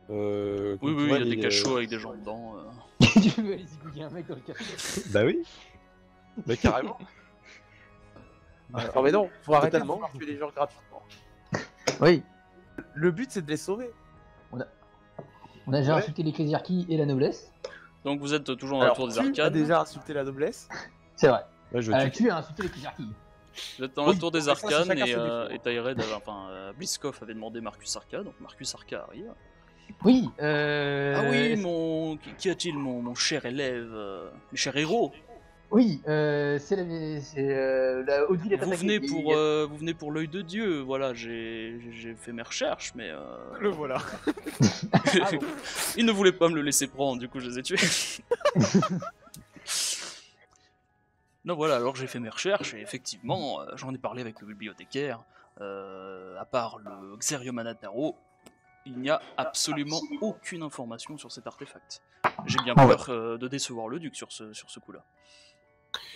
Oui, il y a des cachots avec des gens dedans. Tu veux aller zigouiller un mec dans le café. Bah oui. Bah carrément. Non, mais non, faut arrêter de Totalement. vouloir tuer les gens gratuitement. Oui. Le but, c'est de les sauver. On a déjà Ouais. insulté l'ecclésiarchie et la noblesse. Donc vous êtes toujours dans la tour des tu as arcades. déjà insulté la noblesse. C'est vrai. Ouais, je Tu as insulté l'ecclésiarchie. Vous êtes dans la Oui, tour des ça, c'est arcanes chacun et, ses défauts. et Tyred avait, Blitzkov avait demandé Marcus Arca, donc Marcus Arca arrive. Oui, Ah oui, qui a-t-il, mon cher élève, mon cher héros? Oui, c'est la haute ville est Vous attaquée. venez pour l'œil de Dieu, voilà, j'ai fait mes recherches, mais Le voilà. Ah bon. il ne voulait pas me le laisser prendre, du coup je les ai tués. Non voilà, alors j'ai fait mes recherches et effectivement, j'en ai parlé avec le bibliothécaire, à part le Xerium Anataro, il n'y a absolument aucune information sur cet artefact. J'ai bien Ah ouais. peur de décevoir le duc sur ce coup-là.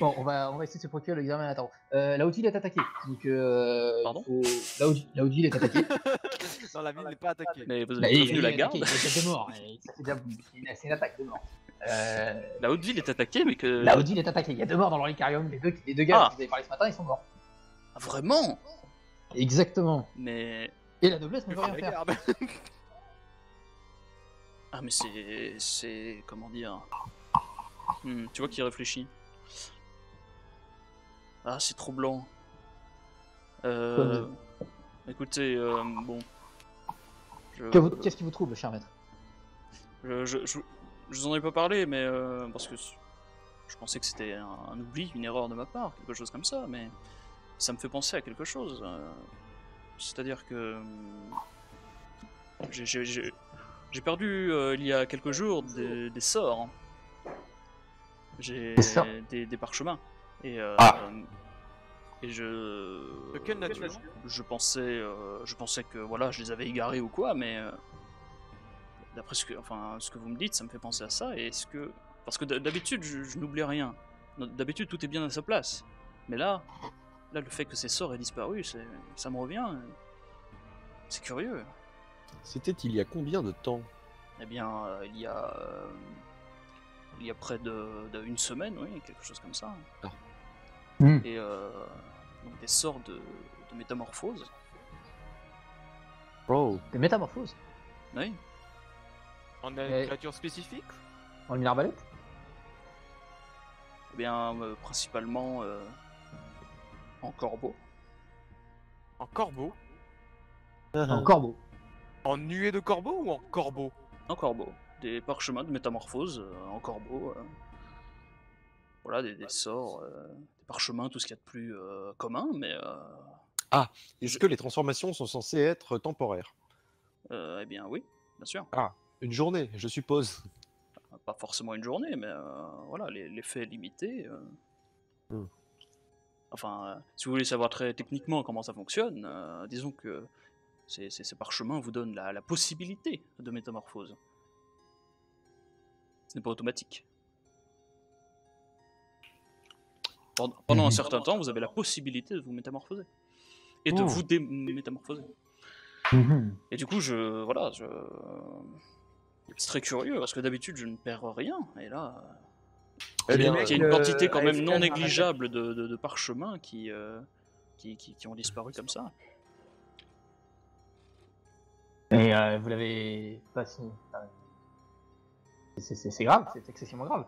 Bon, on va essayer de se procurer l'examen. Attends, la haute ville est attaquée. Donc, Pardon la haute ville est attaquée. Non, la ville n'est pas attaquée. Mais vous Bah, avez il prévenu est la attaqué, garde? il y a déjà 2 morts. Et ça fait déjà c'est une attaque de morts. La haute ville est attaquée, mais que... La haute ville est attaquée. Il y a 2 morts dans l'Oricarium. Les deux gars Ah. dont vous avez parlé ce matin, ils sont morts. Ah, vraiment? Exactement. Mais... Et la noblesse ne peut rien faire. Regarde. Ah mais c'est... comment dire... tu vois qu'il réfléchit. Ah c'est troublant. Écoutez, bon... Qu'est-ce qui vous trouble, cher maître? Je vous en ai pas parlé, mais parce que je pensais que c'était un oubli, une erreur de ma part, quelque chose comme ça, mais ça me fait penser à quelque chose. C'est-à-dire que j'ai perdu il y a quelques jours des sorts. J'ai Des sorts des parchemins et et De quelle nature? je pensais que voilà, je les avais égarés ou quoi, mais d'après ce que vous me dites, ça me fait penser à ça. Et est-ce que parce que d'habitude je n'oublie rien. D'habitude tout est bien à sa place. Mais là le fait que ces sorts aient disparu, ça me revient. C'est curieux. C'était il y a combien de temps? Eh bien, il y a près d'une semaine, oui, quelque chose comme ça. Ah. Et donc des sorts de métamorphose. Bro. Des métamorphoses. Oui. On a une créature spécifique? En une arbalète. Eh bien, principalement en corbeau. En corbeau? En corbeau. En nuée de corbeau ou en corbeau? En corbeau. Des parchemins de métamorphose en corbeau. Voilà, des sorts, des parchemins, tout ce qu'il y a de plus commun, mais... Est-ce que les transformations sont censées être temporaires? eh bien, oui, bien sûr. Une journée, je suppose. Pas forcément une journée, mais voilà, l'effet est limité. Enfin, si vous voulez savoir très techniquement comment ça fonctionne, disons que ces parchemins vous donnent la possibilité de métamorphose. Ce n'est pas automatique. Pendant un certain temps, vous avez la possibilité de vous métamorphoser. Et de vous démétamorphoser. Et du coup, c'est très curieux, parce que d'habitude, je ne perds rien, et là... Eh bien, il y a une quantité quand même AFK non négligeable de parchemins qui ont disparu comme ça. Et vous l'avez pas signé. C'est grave, c'est excessivement grave.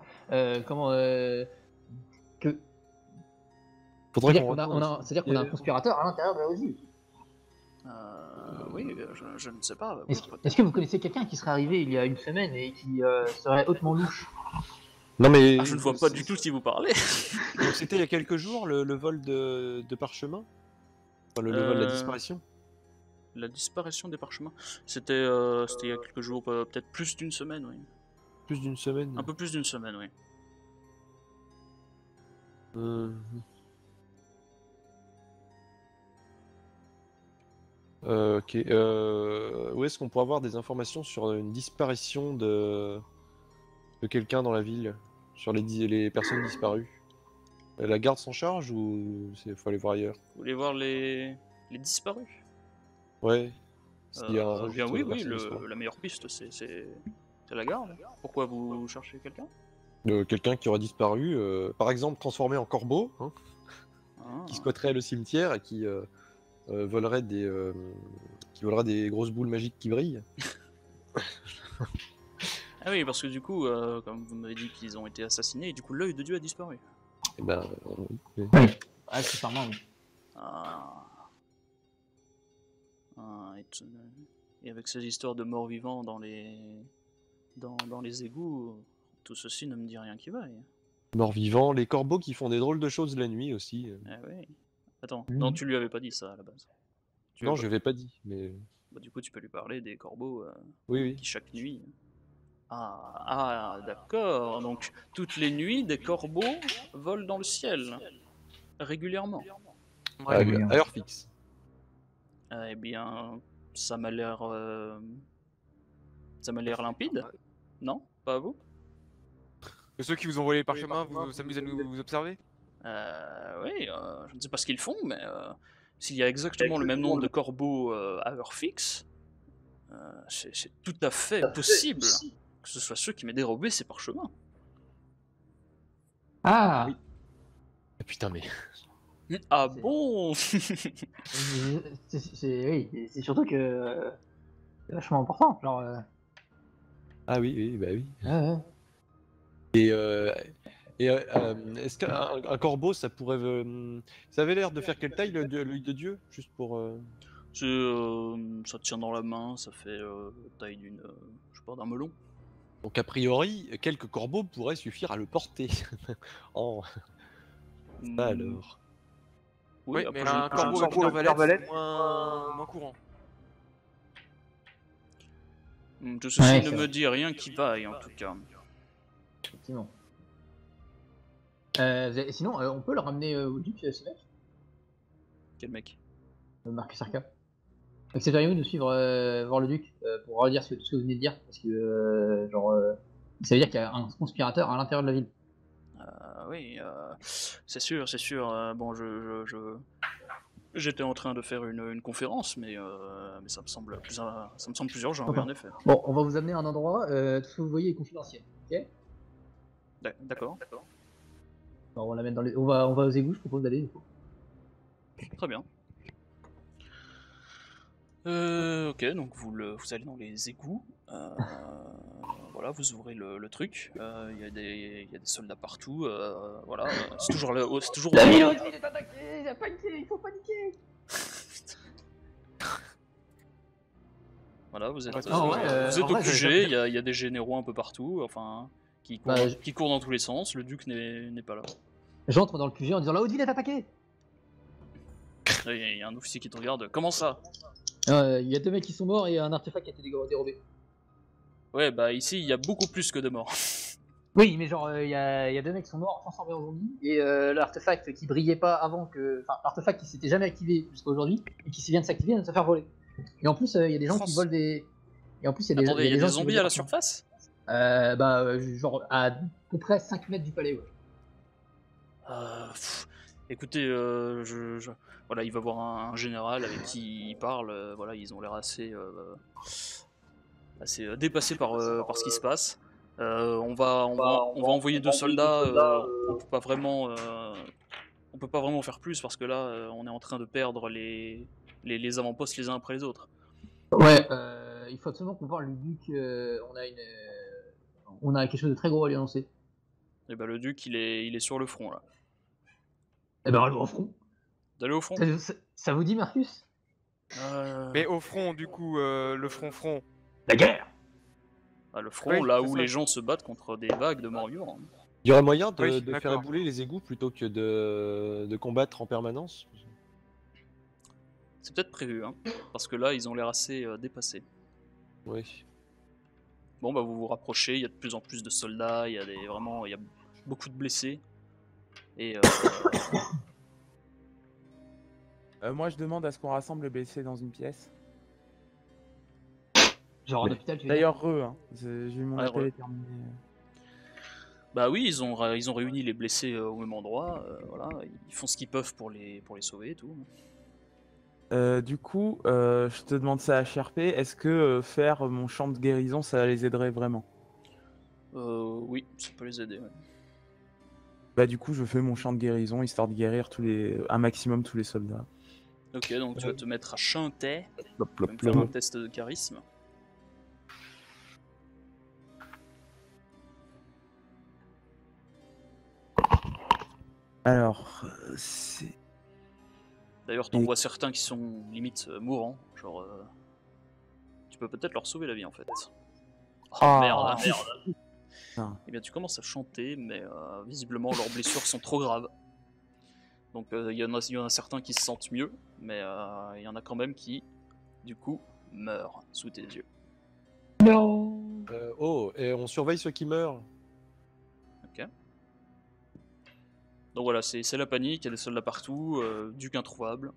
faudrait C'est-à-dire qu'on qu'on a, c'est-à-dire qu'on a un conspirateur à l'intérieur de la OSU. Oui, je ne sais pas. Est-ce que vous connaissez quelqu'un qui serait arrivé il y a une semaine et qui serait hautement louche? Non mais Je ne vois pas du tout si vous parlez. Donc c'était il y a quelques jours le vol de parchemin, enfin, le vol, la disparition. La disparition des parchemins, c'était il y a quelques jours, peut-être plus d'une semaine, oui. Plus d'une semaine. Un peu plus d'une semaine, oui. Ok. Où est-ce qu'on pourrait avoir des informations sur une disparition de quelqu'un dans la ville, sur les personnes disparues? La garde s'en charge ou faut aller voir ailleurs? Vous voulez voir les disparus? Ouais. Bien oui, la meilleure piste, c'est la garde. Pourquoi vous cherchez quelqu'un? Quelqu'un qui aurait disparu, par exemple transformé en corbeau, hein, qui squatterait le cimetière et qui volerait des grosses boules magiques qui brillent. Ah oui, parce que du coup, comme vous m'avez dit qu'ils ont été assassinés, et du coup l'œil de Dieu a disparu. Et ben, Accessoirement, oui. Ah. Et avec ces histoires de morts vivants dans les égouts, tout ceci ne me dit rien qui vaille. Morts-vivants, les corbeaux qui font des drôles de choses la nuit aussi. Ah oui. Attends, Mhm. non, tu lui avais pas dit ça à la base. Tu lui Non, avais je l'avais pas dit, mais Bah, du coup, tu peux lui parler des corbeaux oui, oui. qui chaque nuit. Ah, d'accord. Donc, toutes les nuits, des corbeaux volent dans le ciel régulièrement. À, Ouais. à heure fixe. Eh bien, ça m'a l'air limpide, non? Pas à vous? Et ceux qui vous ont volé les parchemins, vous s'amusez à nous observer? Oui, je ne sais pas ce qu'ils font, mais s'il y a exactement le même nombre de corbeaux à heure fixe, c'est tout à fait possible que ce soit ceux qui m'aient dérobé ces parchemins. Ah Oui. Ah, putain, mais. Ah C'est- bon? Oui, c'est surtout que c'est vachement important. Genre, Ah oui, oui, bah oui. ouais. Et, est-ce qu'un corbeau, ça pourrait. Ça avait l'air de faire quelle taille l'œil de Dieu? Juste pour. Ça tient dans la main, ça fait taille d'une, je sais pas, d'un melon. Donc, a priori, quelques corbeaux pourraient suffire à le porter. Oh, ça alors. Oui, Oui, après, mais un corbeau avec une arbalète, c'est moins courant. tout ceci Ouais, ne c'est me vrai. dit rien qui vaille, en tout cas. Effectivement. Sinon, on peut le ramener au duc, ce mec, Quel mec? Marcus Arca. Accepteriez-vous de suivre voir le duc pour redire tout ce que vous venez de dire? Parce que, ça veut dire qu'il y a un conspirateur à l'intérieur de la ville. Oui, c'est sûr, c'est sûr. Bon, j'étais en train de faire une conférence, mais ça me semble plus urgent, oui, en effet. Bon, on va vous amener à un endroit, tout ce que vous voyez est confidentiel, ok? D'accord, Alors, on l'amène on va aux égouts, je propose d'aller du coup. très bien. Ok, donc vous allez dans les égouts. Voilà, vous ouvrez le truc. Il y a des soldats partout. Voilà, c'est toujours c'est toujours. La ville aussi est attaquée, il a paniqué, il faut paniquer. Voilà, vous êtes, Ah ouais, vous êtes en au vrai, QG. Il y a des généraux un peu partout, enfin, Bah, qui courent dans tous les sens. Le duc n'est pas là. J'entre dans le QG en disant la haute ville est attaquée. Il y a un officier qui te regarde. Comment ça? Il y a 2 mecs qui sont morts et un artefact qui a été dérobé. Ouais, bah ici il y a beaucoup plus que de morts. Oui, mais genre, il y a 2 mecs qui sont morts, transformés en zombies, et l'artefact qui brillait pas avant que. Enfin, l'artefact qui s'était jamais activé jusqu'à aujourd'hui, et qui vient de s'activer, vient de se faire voler. Et en plus, il y a des gens qui volent des. Et en plus, il y a des, Attendez, il y a gens des qui zombies volent à la partout. surface? Genre à peu près 5 mètres du palais, ouais. Écoutez, voilà, il va voir un général avec qui il parle. Voilà, ils ont l'air assez dépassés par ce qui se passe. On va envoyer 2 soldats. On peut pas vraiment faire plus parce que là, on est en train de perdre les avant-postes les uns après les autres. Ouais, il faut absolument qu'on voit le duc. On a quelque chose de très gros à lui annoncer. Et ben le duc, il est sur le front là. Eh ben, allons au front. D'aller au front. Ça vous dit, Marcus? Mais au front, du coup, le front. La guerre. Le front, Oui, là c'est où ça. les gens se battent contre des vagues de morts vivants. Il y aurait moyen de, Oui, de faire d'accord. ébouler les égouts plutôt que de combattre en permanence? C'est peut-être prévu, hein, parce que là, ils ont l'air assez dépassés. Oui. Bon, bah vous vous rapprochez, il y a de plus en plus de soldats, il y a beaucoup de blessés. Et Moi, je demande à ce qu'on rassemble les blessés dans une pièce. Genre un Mais- hôpital, tu veux dire? D'ailleurs, hein. J'ai eu mon Ouais, appel re. est terminé. bah oui, ils ont réuni les blessés au même endroit. Voilà, ils font ce qu'ils peuvent pour les sauver et tout. Du coup, je te demande ça à HRP. Est-ce que faire mon champ de guérison, ça les aiderait vraiment? Oui, ça peut les aider. Ouais. Bah du coup, je fais mon champ de guérison histoire de guérir un maximum tous les soldats. Ok, donc tu vas te mettre à chanter. Plop, Tu vas plop, me faire plop. un test de charisme. Alors, c'est D'ailleurs, t'en vois certains qui sont limite mourants, genre... tu peux peut-être leur sauver la vie en fait. Oh merde. Eh bien tu commences à chanter, mais visiblement leurs blessures sont trop graves. Donc il y en a certains qui se sentent mieux, mais il y en a quand même qui, du coup, meurent sous tes yeux. Non. Et on surveille ceux qui meurent. Ok. Donc voilà, c'est la panique, il y a des soldats partout, duc introuvable.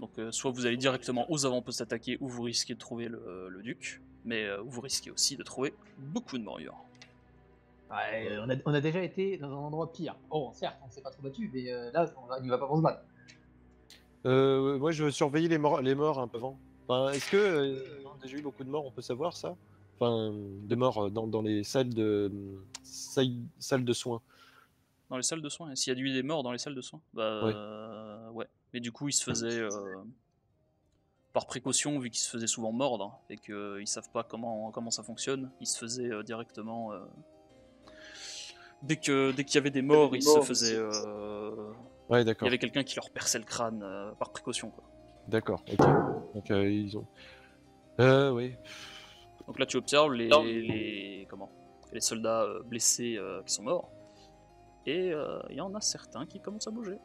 Donc soit vous allez directement aux avant-postes attaquer, ou vous risquez de trouver le duc, mais vous risquez aussi de trouver beaucoup de morsures. Ouais, on a déjà été dans un endroit pire. Bon, certes, on s'est pas trop battu, mais là, on n'y va pas pour se battre. Moi, je veux surveiller les morts un peu avant. Enfin, est-ce que on a déjà eu beaucoup de morts, on peut savoir ça? Enfin, de morts dans les salles de soins. Dans les salles de soins, s'il y a eu des morts dans les salles de soins, bah ouais. Mais du coup, ils se faisaient par précaution, vu qu'ils se faisaient souvent mordre et qu'ils savent pas comment ça fonctionne, ils se faisaient directement. Dès qu'il y avait des morts, ils se faisaient. Ouais, Il d'accord. y avait quelqu'un qui leur perçait le crâne par précaution, quoi. D'accord. Ok. Donc ils ont. Oui. Donc là, tu observes les soldats blessés qui sont morts. Et il y en a certains qui commencent à bouger.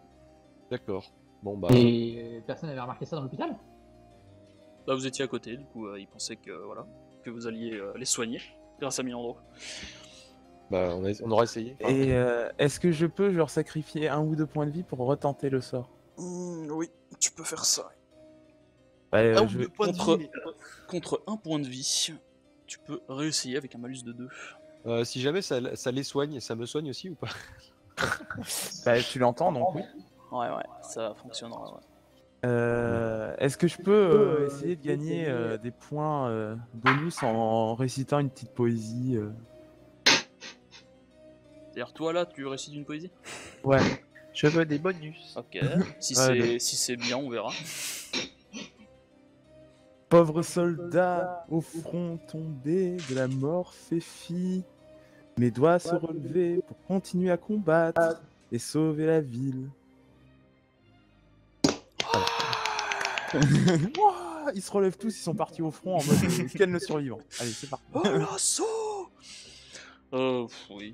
D'accord. Bon bah. Et personne n'avait remarqué ça dans l'hôpital? Là, vous étiez à côté, du coup, ils pensaient que vous alliez les soigner grâce à Milandro. Bah, on aura essayé. Et est-ce que je peux genre sacrifier 1 ou 2 points de vie pour retenter le sort? Oui, tu peux faire ça. Bah, je vais... Contre 1 point de vie, tu peux réessayer avec un malus de 2. Si jamais ça les soigne, ça me soigne aussi ou pas? Bah, tu l'entends donc oui. Ouais, ça fonctionnera, ouais. Est-ce que je peux essayer de gagner des points bonus en récitant une petite poésie C'est-à-dire, toi là, tu récites une poésie? Ouais. Je veux des bonus. Ok, si Ouais, c'est bien, on verra. Pauvre soldat au front tombé, de la mort fait fi, mais doit se relever pour continuer à combattre et sauver la ville. Ouah, ils se relèvent tous, ils sont partis au front en mode quel le survivant. Allez, c'est parti. Oh, l'assaut! Oui,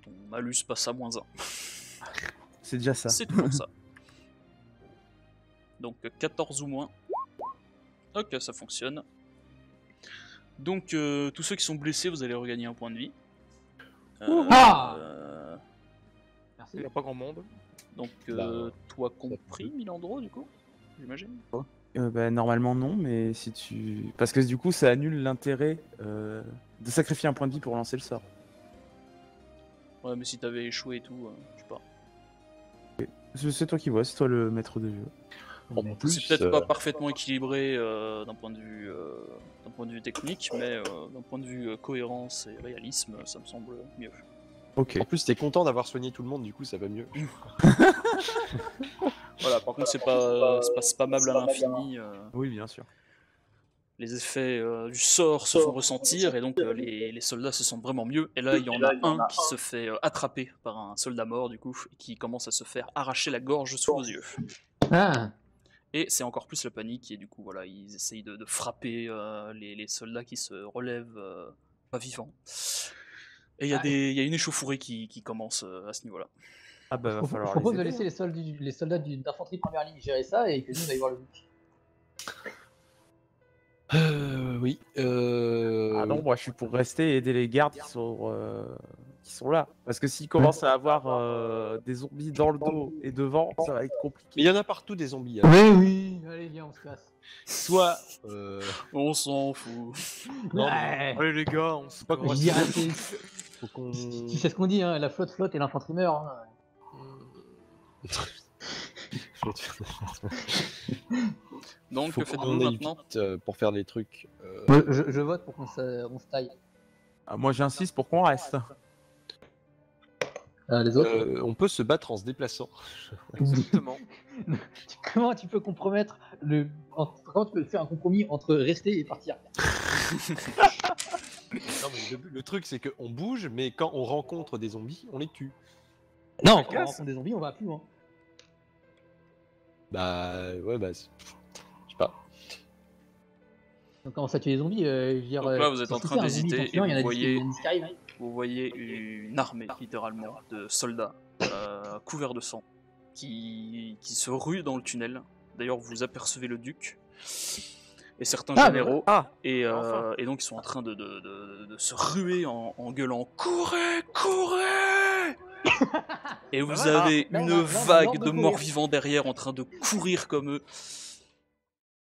ton malus passe à -1. C'est déjà ça. C'est toujours ça. Donc 14 ou moins. Ok, ça fonctionne. Donc tous ceux qui sont blessés, vous allez regagner 1 point de vie. Merci. Il n'y a pas grand monde. Donc Bah, toi compris, Milandro, du coup, j'imagine. Bah, normalement non, mais si tu... Parce que du coup ça annule l'intérêt de sacrifier 1 point de vie pour lancer le sort. Ouais, mais si t'avais échoué et tout, je sais pas. C'est toi qui vois, c'est toi le maître de jeu. En plus, C'est peut-être pas parfaitement équilibré d'un point de vue technique, mais d'un point de vue cohérence et réalisme, ça me semble mieux. Ok. En plus, t'es content d'avoir soigné tout le monde, du coup, ça va mieux. Voilà, par contre, c'est pas spammable à l'infini. Oui, bien sûr. Les effets du sort se font ressentir et donc les soldats se sentent vraiment mieux. Et là, il y en a un qui se fait attraper par un soldat mort, du coup, et qui commence à se faire arracher la gorge sous vos yeux. Ah. Et c'est encore plus la panique, et du coup, voilà, ils essayent de frapper les soldats qui se relèvent pas vivants. Et il y a une échauffourée qui commence à ce niveau-là. Ah bah va Je falloir propose les de aider. laisser les soldats d'infanterie première ligne gérer ça et que nous on aille voir le but. Oui. Ah non, moi je suis pour rester et aider les gardes qui sont là. Parce que s'ils commencent à avoir des zombies dans le dos et devant, ça va être Mais compliqué. il y en a partout des zombies. Hein. Oui, allez viens on se casse. Soit. On s'en fout. Non, Ouais. Allez les gars, on se pas Je qu'on dirais, faut qu'on. c'est ce qu'on dit, hein, la flotte et l'infanterie meurt. Hein. Donc, Faut que qu'on faites-vous aille maintenant? vite pour faire les trucs. Je vote pour qu'on se taille. Ah, moi j'insiste pour qu'on reste. Les autres On peut se battre en se déplaçant. Exactement. Comment tu peux compromettre comment tu peux faire un compromis entre rester et partir? Non, mais le truc, c'est qu'on bouge, mais quand on rencontre des zombies, on les tue. Non, quand on rencontre des zombies, on va plus loin. Bah ouais, bah je sais pas. Donc comment ça tue les zombies je veux dire, Donc là, vous êtes en si train c'est un zombie d'hésiter et continuant, il y en a vous 10 qui arrivent. Vous voyez une armée, littéralement, de soldats couverts de sang qui se ruent dans le tunnel. D'ailleurs, vous apercevez le duc et certains généraux. Et donc, ils sont en train de se ruer en gueulant « Courez, courez !» Et vous avez une vague de morts-vivants derrière en train de courir comme eux.